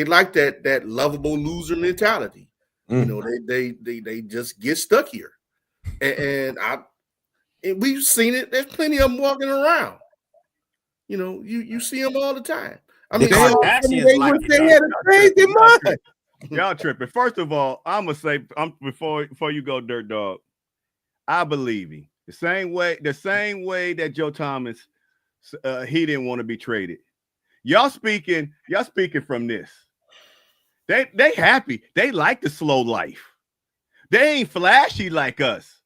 like that lovable loser mentality. You know, they just get stuck here, and we've seen it. There's plenty of them walking around. You know, you see them all the time. I mean, y'all tripping. First of all, I'm gonna say, before you go, Dirt Dog, I believe him the same way that Joe Thomas, he didn't want to be traded. Y'all speaking from this. They happy. They like the slow life. They ain't flashy like us.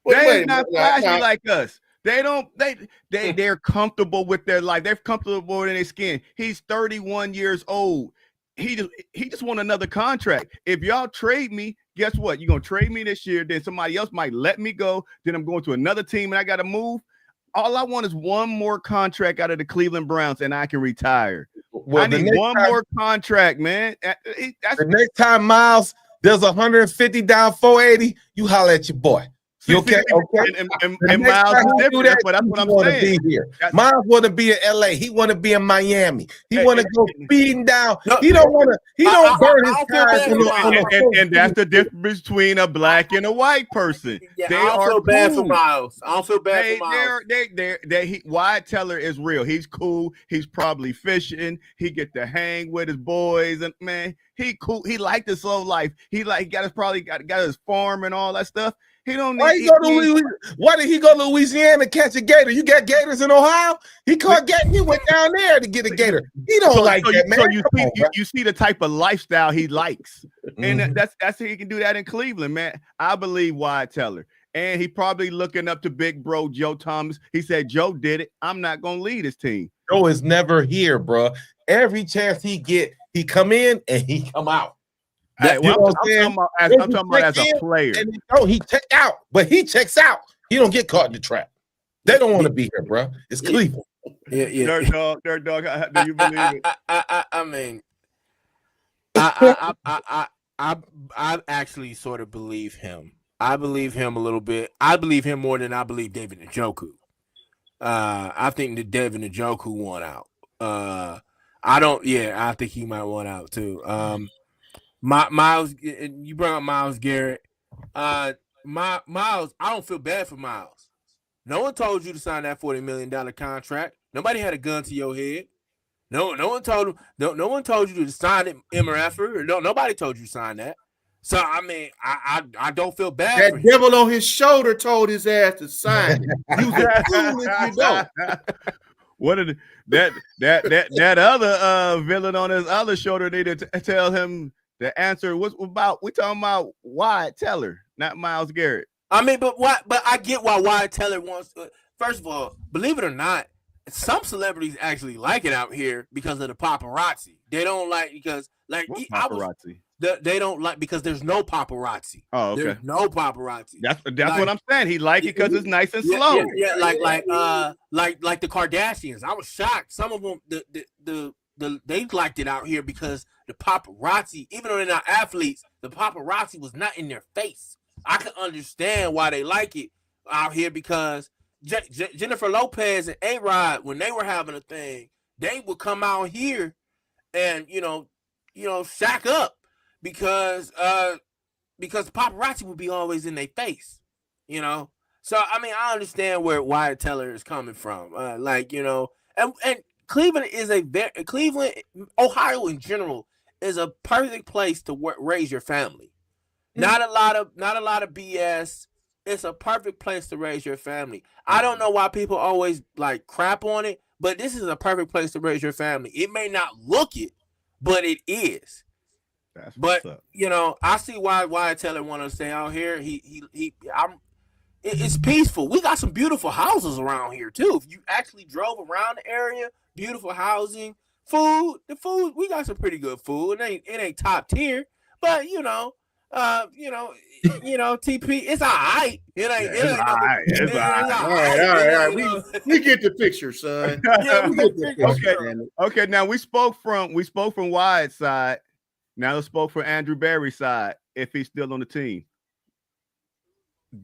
They're not flashy like us. They're comfortable with their life. They're comfortable in their skin. He's 31 years old. He just want another contract. If y'all trade me, guess what? You're gonna trade me this year, then somebody else might let me go. Then I'm going to another team and I gotta move. All I want is one more contract out of the Cleveland Browns and I can retire. Well, I need one more contract, man. The next time, Miles, there's 150 down 480, you holler at your boy. You okay? Okay. And Miles is different. That's what I'm saying. Miles want to be in LA. He want to be in Miami. He want to go beating down. He don't want to. He don't burn his tires. And that's the difference between a black and a white person. Yeah, I don't feel bad for Miles. I don't feel bad for Miles. Wyatt Teller is real. He's cool. He's probably fishing. He get to hang with his boys, and man, he cool. He like the slow life. He got his farm and all that stuff. He don't need. Why did he go to Louisiana to catch a gator? You got gators in Ohio? He caught gator. He went down there to get a gator. He don't that, man. So you see the type of lifestyle he likes, and that's how he can do that in Cleveland, man. I believe Wyatt Teller, and he probably looking up to big bro Joe Thomas. He said Joe did it. I'm not gonna lead his team. Joe is never here, bro. Every chance he get, he come in and he come out. I'm talking about as a player. And he check out, but he checks out. He don't get caught in the trap. They don't want to be here, bro. It's Cleveland. Yeah. Dirt dog. Do you believe it? I mean, I actually sort of believe him. I believe him a little bit. I believe him more than I believe David Njoku. I think that David Njoku won out. I think he might want out too. Miles, you brought up Myles Garrett. Miles, I don't feel bad for Miles. No one told you to sign that $40 million contract. Nobody had a gun to your head. No one told him. No one told you to sign it, MRF. Nobody told you to sign that. So I mean, I don't feel bad. That devil on his shoulder told his ass to sign it. You a fool if you don't. What did that other villain on his other shoulder needed to tell him? The answer was about, we talking about Wyatt Teller, not Myles Garrett. I mean, but I get why Wyatt Teller wants to. First of all, believe it or not, some celebrities actually like it out here because of the paparazzi. They don't like because paparazzi. They don't like because there's no paparazzi. Oh, okay. There's no paparazzi. That's what I'm saying. He like it because it's nice and slow. Yeah, like the Kardashians. I was shocked. Some of them they liked it out here because the paparazzi, even though they're not athletes, the paparazzi was not in their face. I can understand why they like it out here because Jennifer Lopez and A-Rod, when they were having a thing, they would come out here and shack up because paparazzi would be always in their face, So I mean, I understand where Wyatt Teller is coming from, and Cleveland Ohio in general is a perfect place to raise your family. Not a lot of BS. It's a perfect place to raise your family. I don't know why people always like crap on it, but this is a perfect place to raise your family. It may not look it, but it is. But I see why Wyatt Teller want to stay out here. It's peaceful. We got some beautiful houses around here too. If you actually drove around the area, beautiful housing, food. The food, we got some pretty good food. It ain't top tier, but TP, it's all right. It's all right. We get the picture, son. Yeah, we get the picture. Okay. Now we spoke from Wyatt's side. Now let's spoke from Andrew Berry's side. If he's still on the team,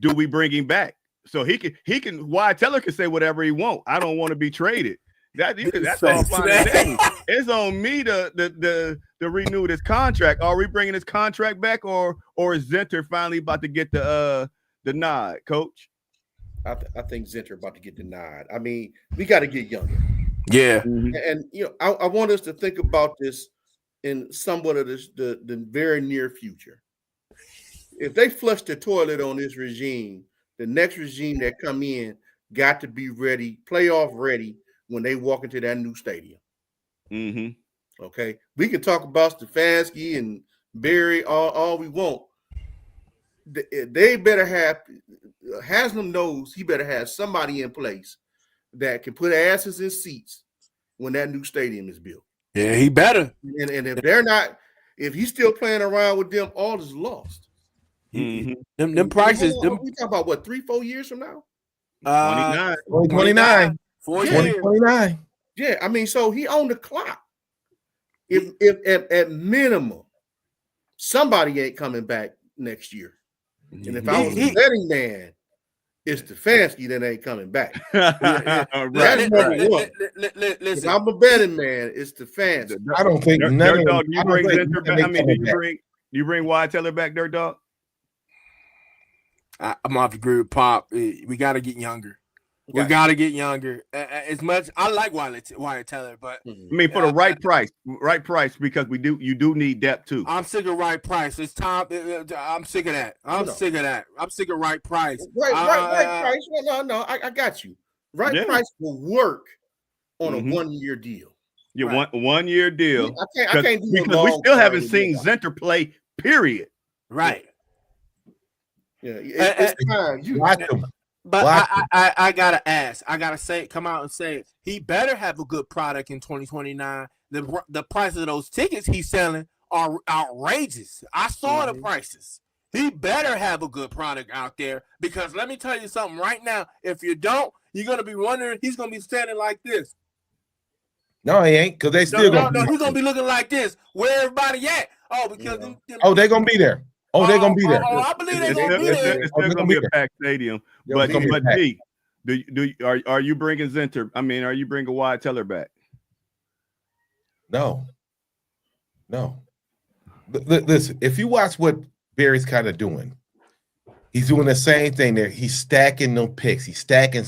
do we bring him back so he can? Wyatt Teller can say whatever he wants. I don't want to be traded. That's all fine and dandy. It's on me to renew this contract. Are we bringing this contract back, or is Zinter finally about to get the nod, Coach? I think Zinter about to get the nod. I mean, we got to get younger. Yeah. And I want us to think about this in somewhat of the very near future. If they flush the toilet on this regime, the next regime that come in got to be ready, playoff ready when they walk into that new stadium. Mm-hmm. Okay, we can talk about Stefanski and Barry all we want. They better have Haslam knows he better have somebody in place that can put asses in seats when that new stadium is built. Yeah, he better. And if they're not, if he's still playing around with them, all is lost. Mm-hmm. Them prices. We talking about what 3-4 years from now? 29. 4 years. 2029. Yeah, I mean, so he on the clock. If at minimum, somebody ain't coming back next year. And if I was a betting man, it's Stefanski that ain't coming back. That's number one. If I'm a betting man, it's Stefanski. I don't think none of them. You bring Zinter back. I mean, do you bring Wyatt Teller back, Dirt Dog? I'm off the agree with Pop. We got to get younger. We got to get younger. As much I like Wyatt Teller, but I mean for the right price, because you do need depth too. I'm sick of right price. It's time. I'm sick of that. I'm sick of right price. Right price. No, I got you. Right price will work on a 1-year deal. Yeah, right. 1 year deal. I can't do because we still haven't seen Zinter play. Period. Right. Yeah, it's time. You watch them. But I gotta ask. I gotta say, come out and say it. He better have a good product in 2029. The price of those tickets he's selling are outrageous. I saw the prices. He better have a good product out there, because let me tell you something right now. If you don't, you're gonna be wondering. He's gonna be standing like this. No, he ain't, because they still no. He's gonna be looking like this. Where everybody at? Oh, because they're gonna be there. Oh, they're gonna be there. I believe they're gonna be there. It's still gonna be a packed stadium. But D, are you bringing Zinter? I mean, are you bringing Wyatt Teller back? No. Listen, if you watch what Barry's kind of doing, he's doing the same thing there. He's stacking them picks. He's stacking.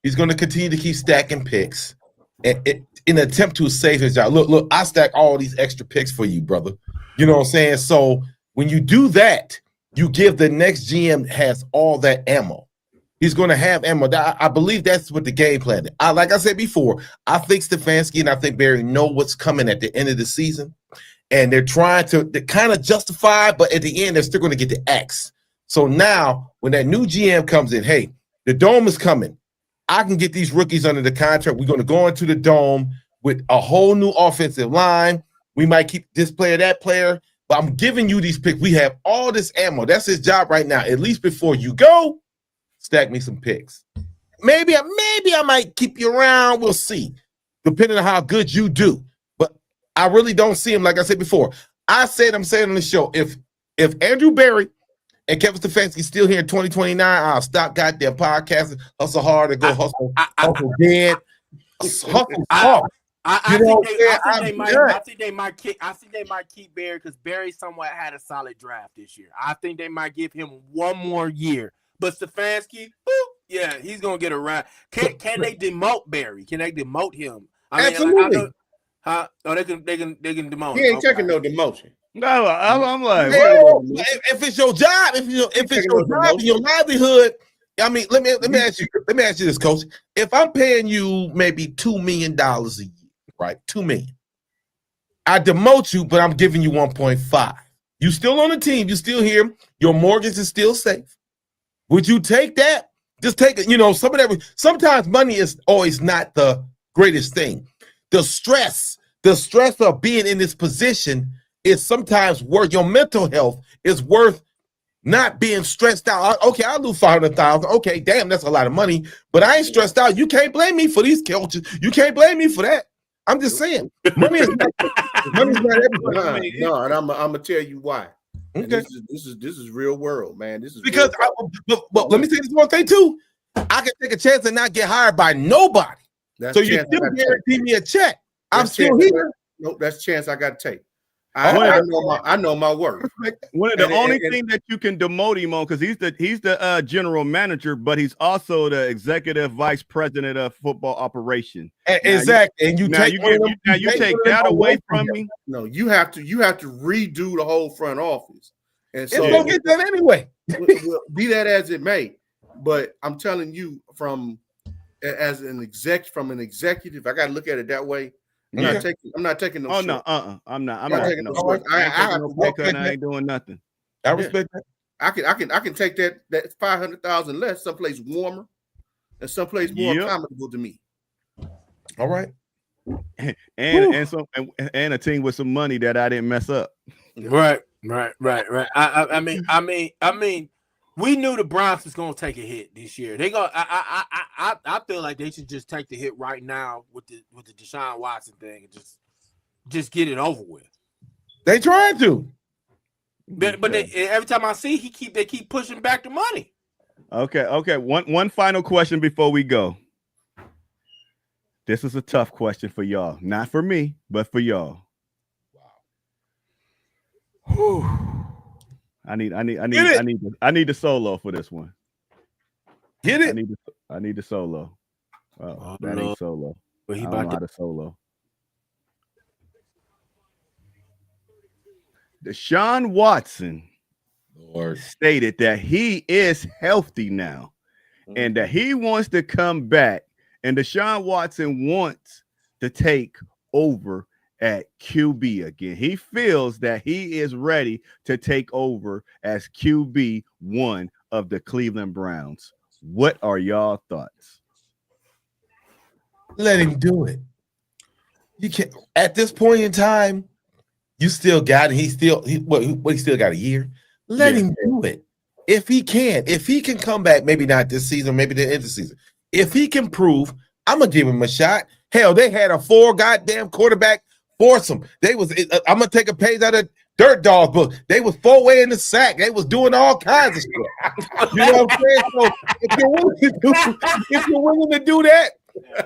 He's going to continue to keep stacking picks in an attempt to save his job. Look, I stack all these extra picks for you, brother. You know what I'm saying? So when you do that, you give the next GM has all that ammo. He's going to have ammo. I believe that's what the game plan is. Like I said before, I think Stefanski and I think Barry know what's coming at the end of the season, and they're trying to kind of justify, but at the end, they're still going to get the X. So now, when that new GM comes in, hey, the Dome is coming. I can get these rookies under the contract. We're going to go into the Dome with a whole new offensive line. We might keep this player, that player, but I'm giving you these picks. We have all this ammo. That's his job right now. At least before you go, stack me some picks. Maybe I might keep you around. We'll see, depending on how good you do. But I really don't see him. Like I said before, I'm saying on the show, if Andrew Barry and Kevin Stefanski still here in 2029, I'll stop goddamn podcasting, hustle hard, and go hustle dead, hustle soft. I think they might keep Barry, because Barry somewhat had a solid draft this year. I think they might give him one more year. But Stefanski, yeah, he's gonna get around. Can they demote Barry? Can they demote him? Absolutely. They can demote. He ain't taking no demotion. No, I'm like, if it's your job, if it's your job, your livelihood. I mean, let me ask you this, Coach. If I'm paying you maybe $2 million a year, right? $2 million. I demote you, but I'm giving you 1.5. You still on the team, you still here, your mortgage is still safe. Would you take that? Just take it, some of that. Sometimes money is always not the greatest thing. The stress of being in this position is sometimes worth your mental health is worth not being stressed out. Okay, I'll lose $500,000. Okay, damn, that's a lot of money, but I ain't stressed out. You can't blame me for these coaches. You can't blame me for that. I'm just saying, money's not everything. No, and I'm gonna tell you why. Okay. This is real world, man. This is because but let me say this one thing too. I can take a chance and not get hired by nobody. So you still guarantee me a check. I'm still here. Nope, that's a chance I got to take. I know my worth. One of the only thing that you can demote him on, because he's the general manager, but he's also the executive vice president of football operation. Exactly. And you take that away from me. No, you have to redo the whole front office. And so it's gonna get done anyway. Be that as it may. But I'm telling you, from an executive, I gotta look at it that way. I'm not taking no. Oh shit. no, I'm not. I ain't doing nothing. I respect that. I can take that 500,000 less, someplace warmer, and someplace more accommodable to me. All right. And a team with some money that I didn't mess up. Right. I mean, we knew the Browns was gonna take a hit this year. They go. I feel like they should just take the hit right now with the Deshaun Watson thing and just get it over with. They trying to, but every time I see, they keep pushing back the money. Okay. One final question before we go. This is a tough question for y'all, not for me, but for y'all. Wow. Whew. I need the solo for this one. Get it? I need the solo. Oh, that ain't solo. But he I don't know how to solo. Deshaun Watson stated that he is healthy now and that he wants to come back. And Deshaun Watson wants to take over at QB again. He feels that he is ready to take over as QB1 of the Cleveland Browns. What are y'all thoughts? Let him do it. You can't at this point in time. You still got it. He still got a year. Let him do it. If he can come back, maybe not this season, maybe the end of the season. If he can prove, I'm gonna give him a shot. Hell, they had a 4 goddamn quarterback foursome. I'm gonna take a page out of Dirt Dog's book. They was 4-way in the sack. They was doing all kinds of stuff. You know what I'm saying? So if you're willing to do that,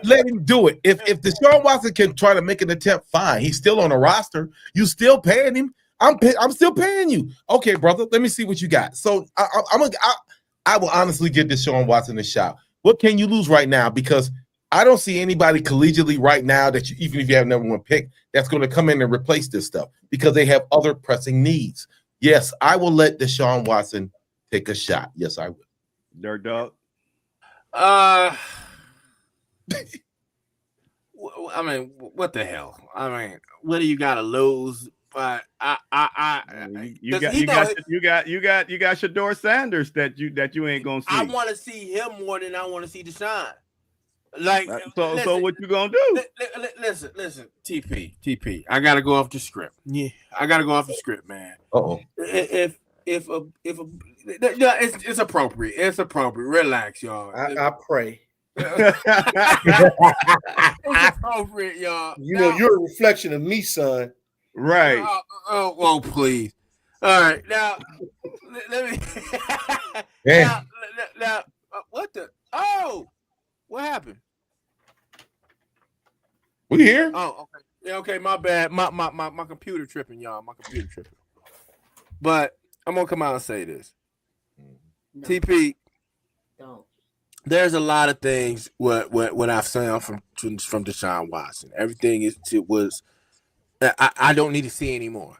let him do it. If Deshaun Watson can try to make an attempt, fine. He's still on the roster. You still paying him. I'm still paying you. Okay, brother. Let me see what you got. So I will honestly give Deshaun Watson a shot. What can you lose right now? Because I don't see anybody collegiately right now that even if you have number 1 pick, that's going to come in and replace this stuff because they have other pressing needs. Yes, I will let Deshaun Watson take a shot. Yes, I will. Dirt Dog. I mean, what the hell? I mean, what do you got to lose? But you got Shador Sanders that you ain't gonna see. I want to see him more than I want to see Deshaun. Like, so what you gonna do? Listen, TP. I gotta go off the script. Yeah, I gotta go off the script, man. It's appropriate. It's appropriate. Relax, y'all. I pray. It's appropriate, y'all. You're a reflection of me, son. Right. Oh, please. All right, now let me. now, what the? Oh, what happened? We here? Oh, okay. Yeah, okay. My bad. My computer tripping, y'all. My computer tripping. But I'm gonna come out and say this. No. TP. Don't. There's a lot of things what I've seen from Deshaun Watson. Everything was. I don't need to see anymore.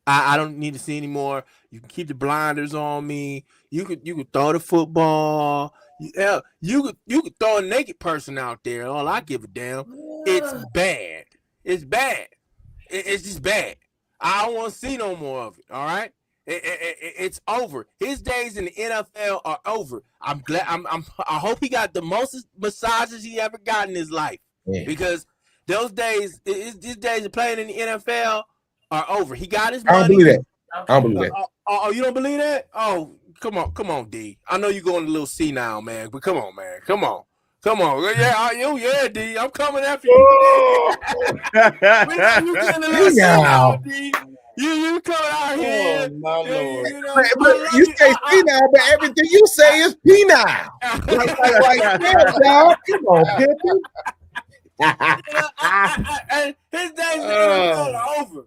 I don't need to see anymore. You can keep the blinders on me. You could throw the football. You could throw a naked person out there. All I give a damn. It's bad. It's bad. It's just bad. I don't want to see no more of it. All right. It's over. His days in the NFL are over. I'm glad. I hope he got the most massages he ever got in his life because. Those days, his days of playing in the NFL are over. He got his money. I don't believe that. Oh, you don't believe that? Oh, come on, D. I know you're going a little senile, man, but come on, man. Come on. Yeah, D. I'm coming after you. You getting a little senile, D. You coming out here. Oh, my Lord. You say senile, but everything you say is penile. Like, yeah, dog. Come on, Pippin. And his days in the NFL are over.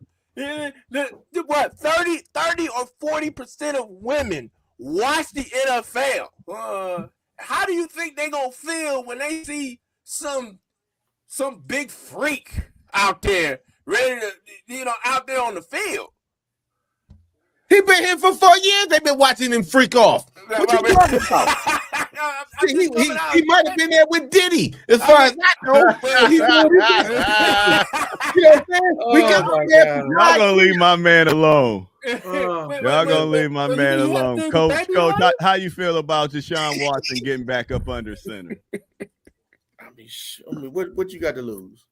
What 30 or 40% of women watch the NFL. How do you think they gonna feel when they see some big freak out there ready to out there on the field? He been here for 4 years. They've been watching him freak off. What you talking about? He might have been there with Diddy, as far as I know. You know what I'm saying? We got Y'all gonna leave my man alone. Y'all gonna leave my man alone. Coach, how you feel about Deshaun Watson getting back up under center? I mean, what you got to lose?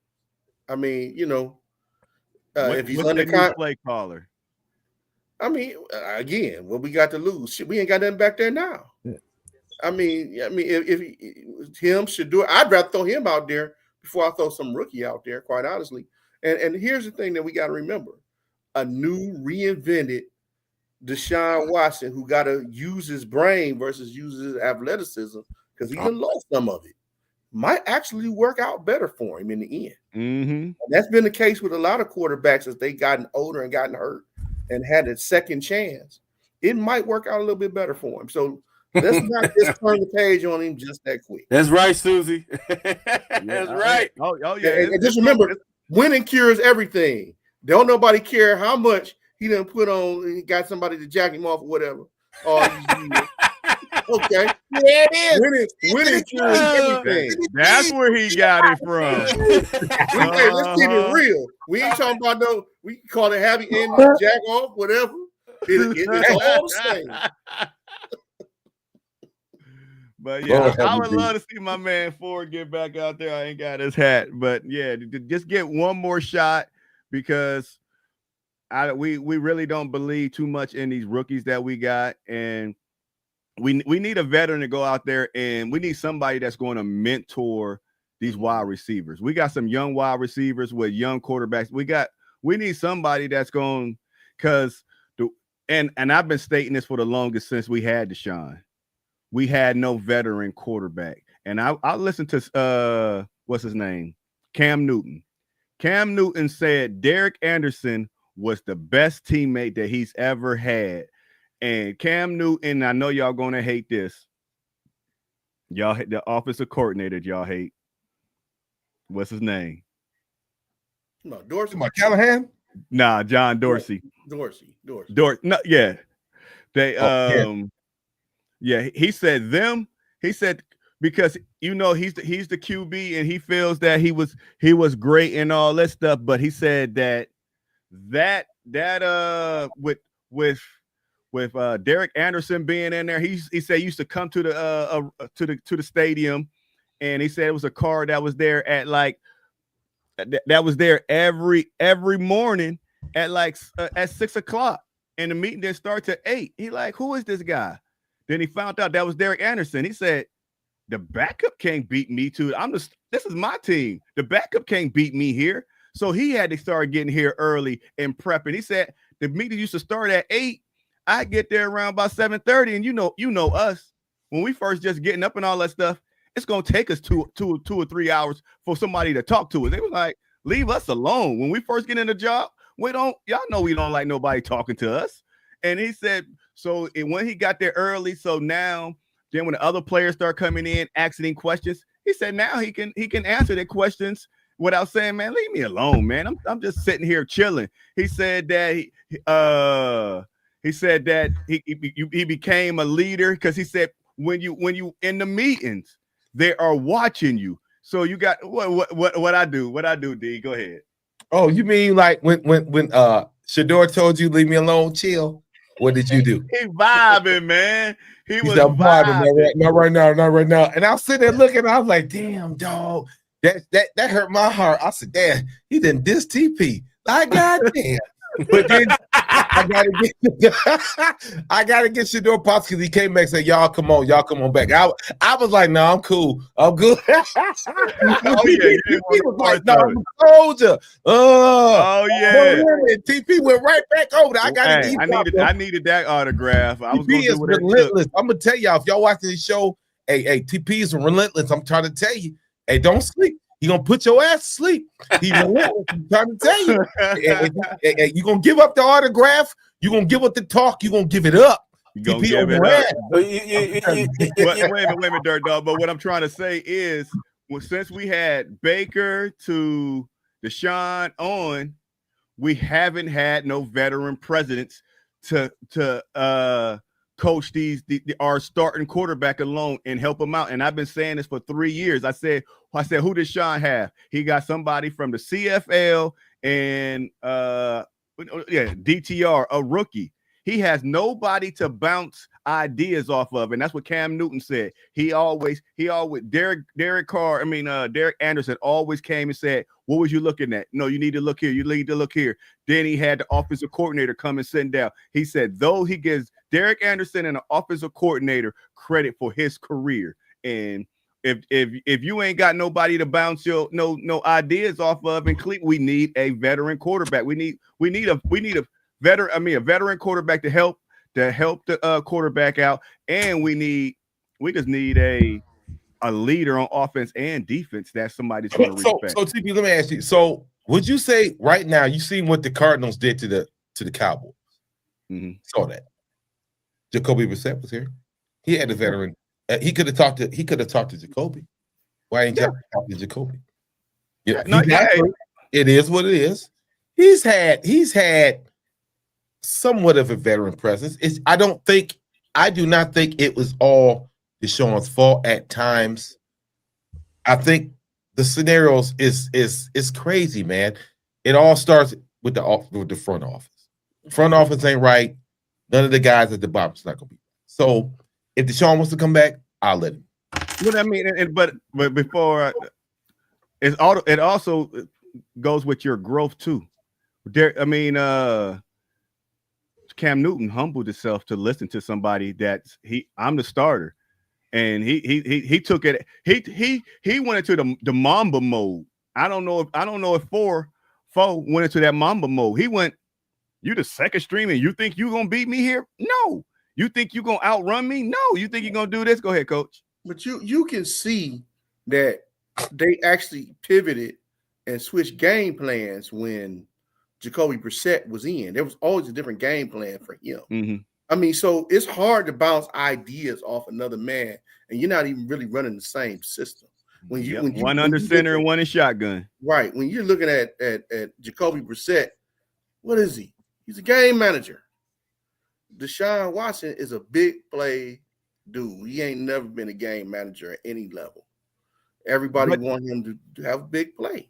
I mean, if he's what's under the new play caller? I mean, again, what we got to lose? Shit, we ain't got nothing back there now. Yeah. I mean, if him should do it, I'd rather throw him out there before I throw some rookie out there, quite honestly. And here's the thing that we got to remember: a new reinvented Deshaun Watson who got to use his brain versus use his athleticism because he done lost some of it. Might actually work out better for him in the end. Mm-hmm. That's been the case with a lot of quarterbacks as they gotten older and gotten hurt and had a second chance. It might work out a little bit better for him. So let's not just turn the page on him just that quick. That's right, Susie. That's right. Oh yeah. And just remember, winning cures everything. Don't nobody care how much he done put on. He got somebody to jack him off or whatever. Okay. Yeah, it is. Winning cures everything. That's where he got it from. Hey, let's keep it real. We ain't talking about no. We can call it happy ending, jack off, whatever. It's all the same. But yeah, I would love to see my man Ford get back out there. I ain't got his hat, but yeah, just get one more shot because we really don't believe too much in these rookies that we got, and we need a veteran to go out there, and we need somebody that's going to mentor these wide receivers. We got some young wide receivers with young quarterbacks. We need somebody that's going and I've been stating this for the longest since we had Deshaun. We had no veteran quarterback. And I listened to what's his name? Cam Newton. Cam Newton said Derek Anderson was the best teammate that he's ever had. And Cam Newton, I know y'all gonna hate this. Y'all hate the offensive coordinator, y'all hate. What's his name? No, Dorsey. Callahan? Nah, John Dorsey. Dorsey. No, yeah. They yeah, he said because he's the QB and he feels that he was great and all that stuff, but he said that with Derek Anderson being in there, he said he used to come to the stadium, and he said it was a car that was there at that was there every morning at at 6 o'clock, and the meeting didn't start till 8. He like, who is this guy? Then he found out that was Derek Anderson. He said, the backup can't beat me too. This is my team. The backup can't beat me here. So he had to start getting here early and prepping. He said the meeting used to start at 8. I get there around about 7:30, and you know us, when we first just getting up and all that stuff, it's gonna take us two or 3 hours for somebody to talk to us. They were like, leave us alone. When we first get in the job, y'all know we don't like nobody talking to us. And he said, so when he got there early, so now then when the other players start coming in asking him questions, he said now he can answer their questions without saying, man, leave me alone, man. I'm just sitting here chilling. He said that he became a leader because he said when you in the meetings, they are watching you. So you got what I do, D. Go ahead. Oh, you mean like when Shador told you leave me alone, chill? What did you do? He vibing, man. He was vibing. Not right now. And I was sitting there looking. I was like, damn, dog. That hurt my heart. I said, damn, he didn't diss TP. Like, goddamn. But then I gotta get Shador Pops because he came back and said, y'all come on back. I was like, no, I'm cool. I'm good. He was like, no, I'm a soldier. TP went right back over there. I needed that autograph. I was TP is relentless. I'm gonna tell y'all, if y'all watching this show, hey, TP is relentless. I'm trying to tell you. Hey, don't sleep. He gonna put your ass to sleep. He relentless. I'm trying to tell you. And you gonna give up the autograph. You gonna give up the talk. You gonna give it up. You gonna TP give on it your up. ass. Wait a minute, Dirt Dog. But what I'm trying to say is, well, since we had Baker to Deshaun on, we haven't had no veteran presidents to coach our starting quarterback alone and help him out. And I've been saying this for 3 years. I said, who does Sean have? He got somebody from the CFL and DTR, a rookie. He has nobody to bounce ideas off of, and that's what Cam Newton said. Derek Anderson always came and said, "What was you looking at? No, you need to look here. You need to look here." Then he had the offensive coordinator come and sit down. He said, though he gives Derek Anderson and the offensive coordinator credit for his career, and if you ain't got nobody to bounce your no ideas off of, and we need a veteran quarterback. We need a veteran quarterback to help the quarterback out, and we just need a leader on offense and defense that somebody's going to respect. So TP, let me ask you. So would you say right now you seen what the Cardinals did to the Cowboys? Mm-hmm. Saw that. Jacoby Brissett was here. He had a veteran. He could have talked to Jacoby. Why ain't you talking to Jacoby? Yeah, it is what it is. He's had somewhat of a veteran presence. I do not think it was all Deshaun's fault at times. I think the scenarios is crazy, man. It all starts with the front office. Front office ain't right. None of the guys at the bottom's not gonna be. So if Deshaun wants to come back, I'll let him. What I mean, but before it also goes with your growth too. Cam Newton humbled himself to listen to somebody I'm the starter, and he took it. He went into the Mamba mode. I don't know if Foe went into that Mamba mode. He went, you the second string, and you think you gonna beat me here? No. You think you gonna outrun me? No. You think you're gonna do this? Go ahead, coach. But you can see that they actually pivoted and switched game plans when Jacoby Brissett was in. There was always a different game plan for him. Mm-hmm. I mean, so it's hard to bounce ideas off another man, and you're not even really running the same system. One under center and one in shotgun. Right. When you're looking at Jacoby Brissett, what is he? He's a game manager. Deshaun Watson is a big play dude. He ain't never been a game manager at any level. Everybody wants him to have big play.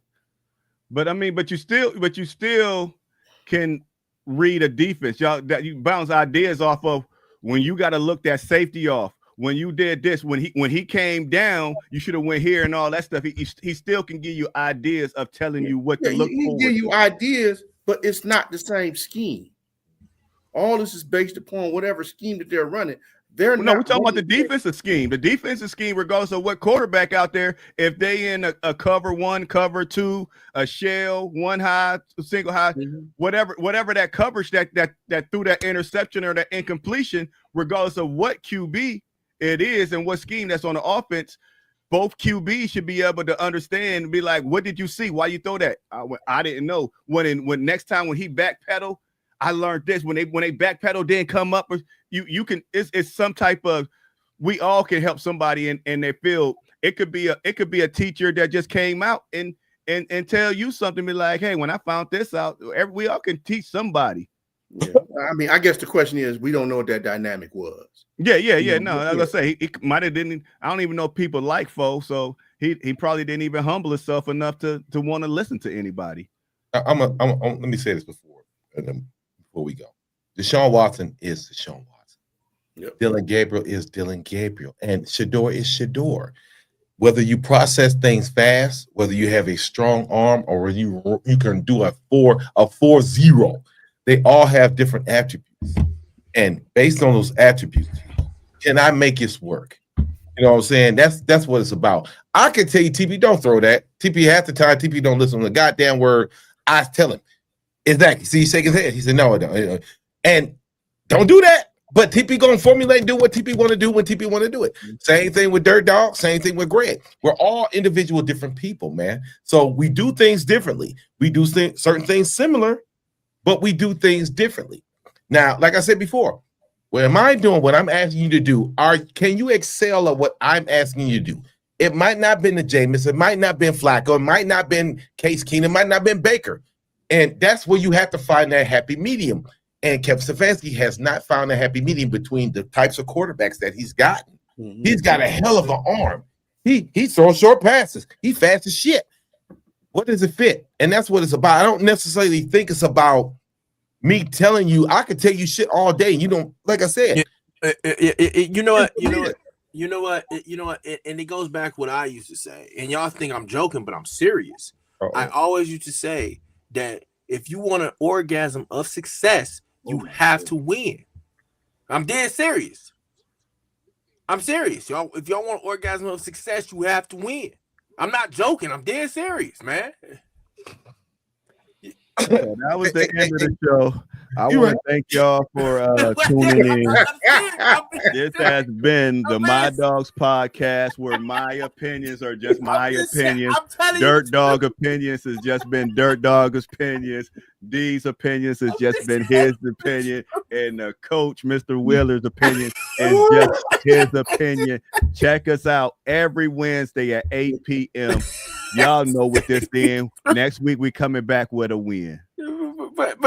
But you still can read a defense. Y'all that you bounce ideas off of when you got to look that safety off. When you did this, when he came down, you should have went here and all that stuff. He still can give you ideas of telling you what to look for. He can give you ideas, but it's not the same scheme. All this is based upon whatever scheme that they're running. We're talking about the defensive scheme. The defensive scheme, regardless of what quarterback out there, if they in a cover one, cover two, a shell, one high, single high, whatever that coverage that threw that interception or that incompletion, regardless of what QB it is and what scheme that's on the offense, both QBs should be able to understand and be like, what did you see? Why you throw that? I didn't know. When next time when he backpedal, I learned this. When they backpedal, then come up, you can. It's some type of. We all can help somebody in their field. It could be a teacher that just came out and tell you something. Be like, hey, when I found this out, we all can teach somebody. Yeah. I mean, I guess the question is, we don't know what that dynamic was. Yeah. No, as I say, he might have didn't. I don't even know if people like Foe, so he probably didn't even humble himself enough to want to listen to anybody. Let me say this before we go. Deshaun Watson is Deshaun Watson. Yep. Dylan Gabriel is Dylan Gabriel, and Shador is Shador. Whether you process things fast, whether you have a strong arm, or whether you can do a 4-0, they all have different attributes. And based on those attributes, can I make this work? You know what I'm saying? That's what it's about. I can tell you, TP, don't throw that. TP half the time, TP don't listen to the goddamn word. I tell him. Exactly. See, he's shaking his head. He said, no, I don't. And don't do that. But TP gonna formulate and do what TP want to do when TP want to do it. Same thing with Dirt Dog, same thing with Greg. We're all individual different people, man. So we do things differently. We do certain things similar, but we do things differently. Now, like I said before, what am I doing? What I'm asking you to do? Can you excel at what I'm asking you to do? It might not been the Jameis, it might not been Flacco, it might not been Case Keenum, it might not been Baker. And that's where you have to find that happy medium. And Kevin Stefanski has not found a happy medium between the types of quarterbacks that he's gotten. Mm-hmm. He's got a hell of an arm. He throws short passes. He fast as shit. What does it fit? And that's what it's about. I don't necessarily think it's about me telling you. I could tell you shit all day. You don't, like I said. You know what? And it goes back what I used to say. And y'all think I'm joking, but I'm serious. Uh-oh. I always used to say that if you want an orgasm of success, you have to win. I'm dead serious. I'm serious, y'all. If y'all want an orgasm of success, you have to win. I'm not joking. I'm dead serious, man. So that was the end of the show. I want to thank y'all for tuning in. This has been the My Dogs podcast, where my opinions are just my opinions. Dirt Dog opinions has just been Dirt Dog's opinions. D's opinions has just been his opinion. And the coach, Mr. Wheeler's opinion, is just his opinion. Check us out every Wednesday at 8 p.m. Y'all know what this is. Next week we coming back with a win. But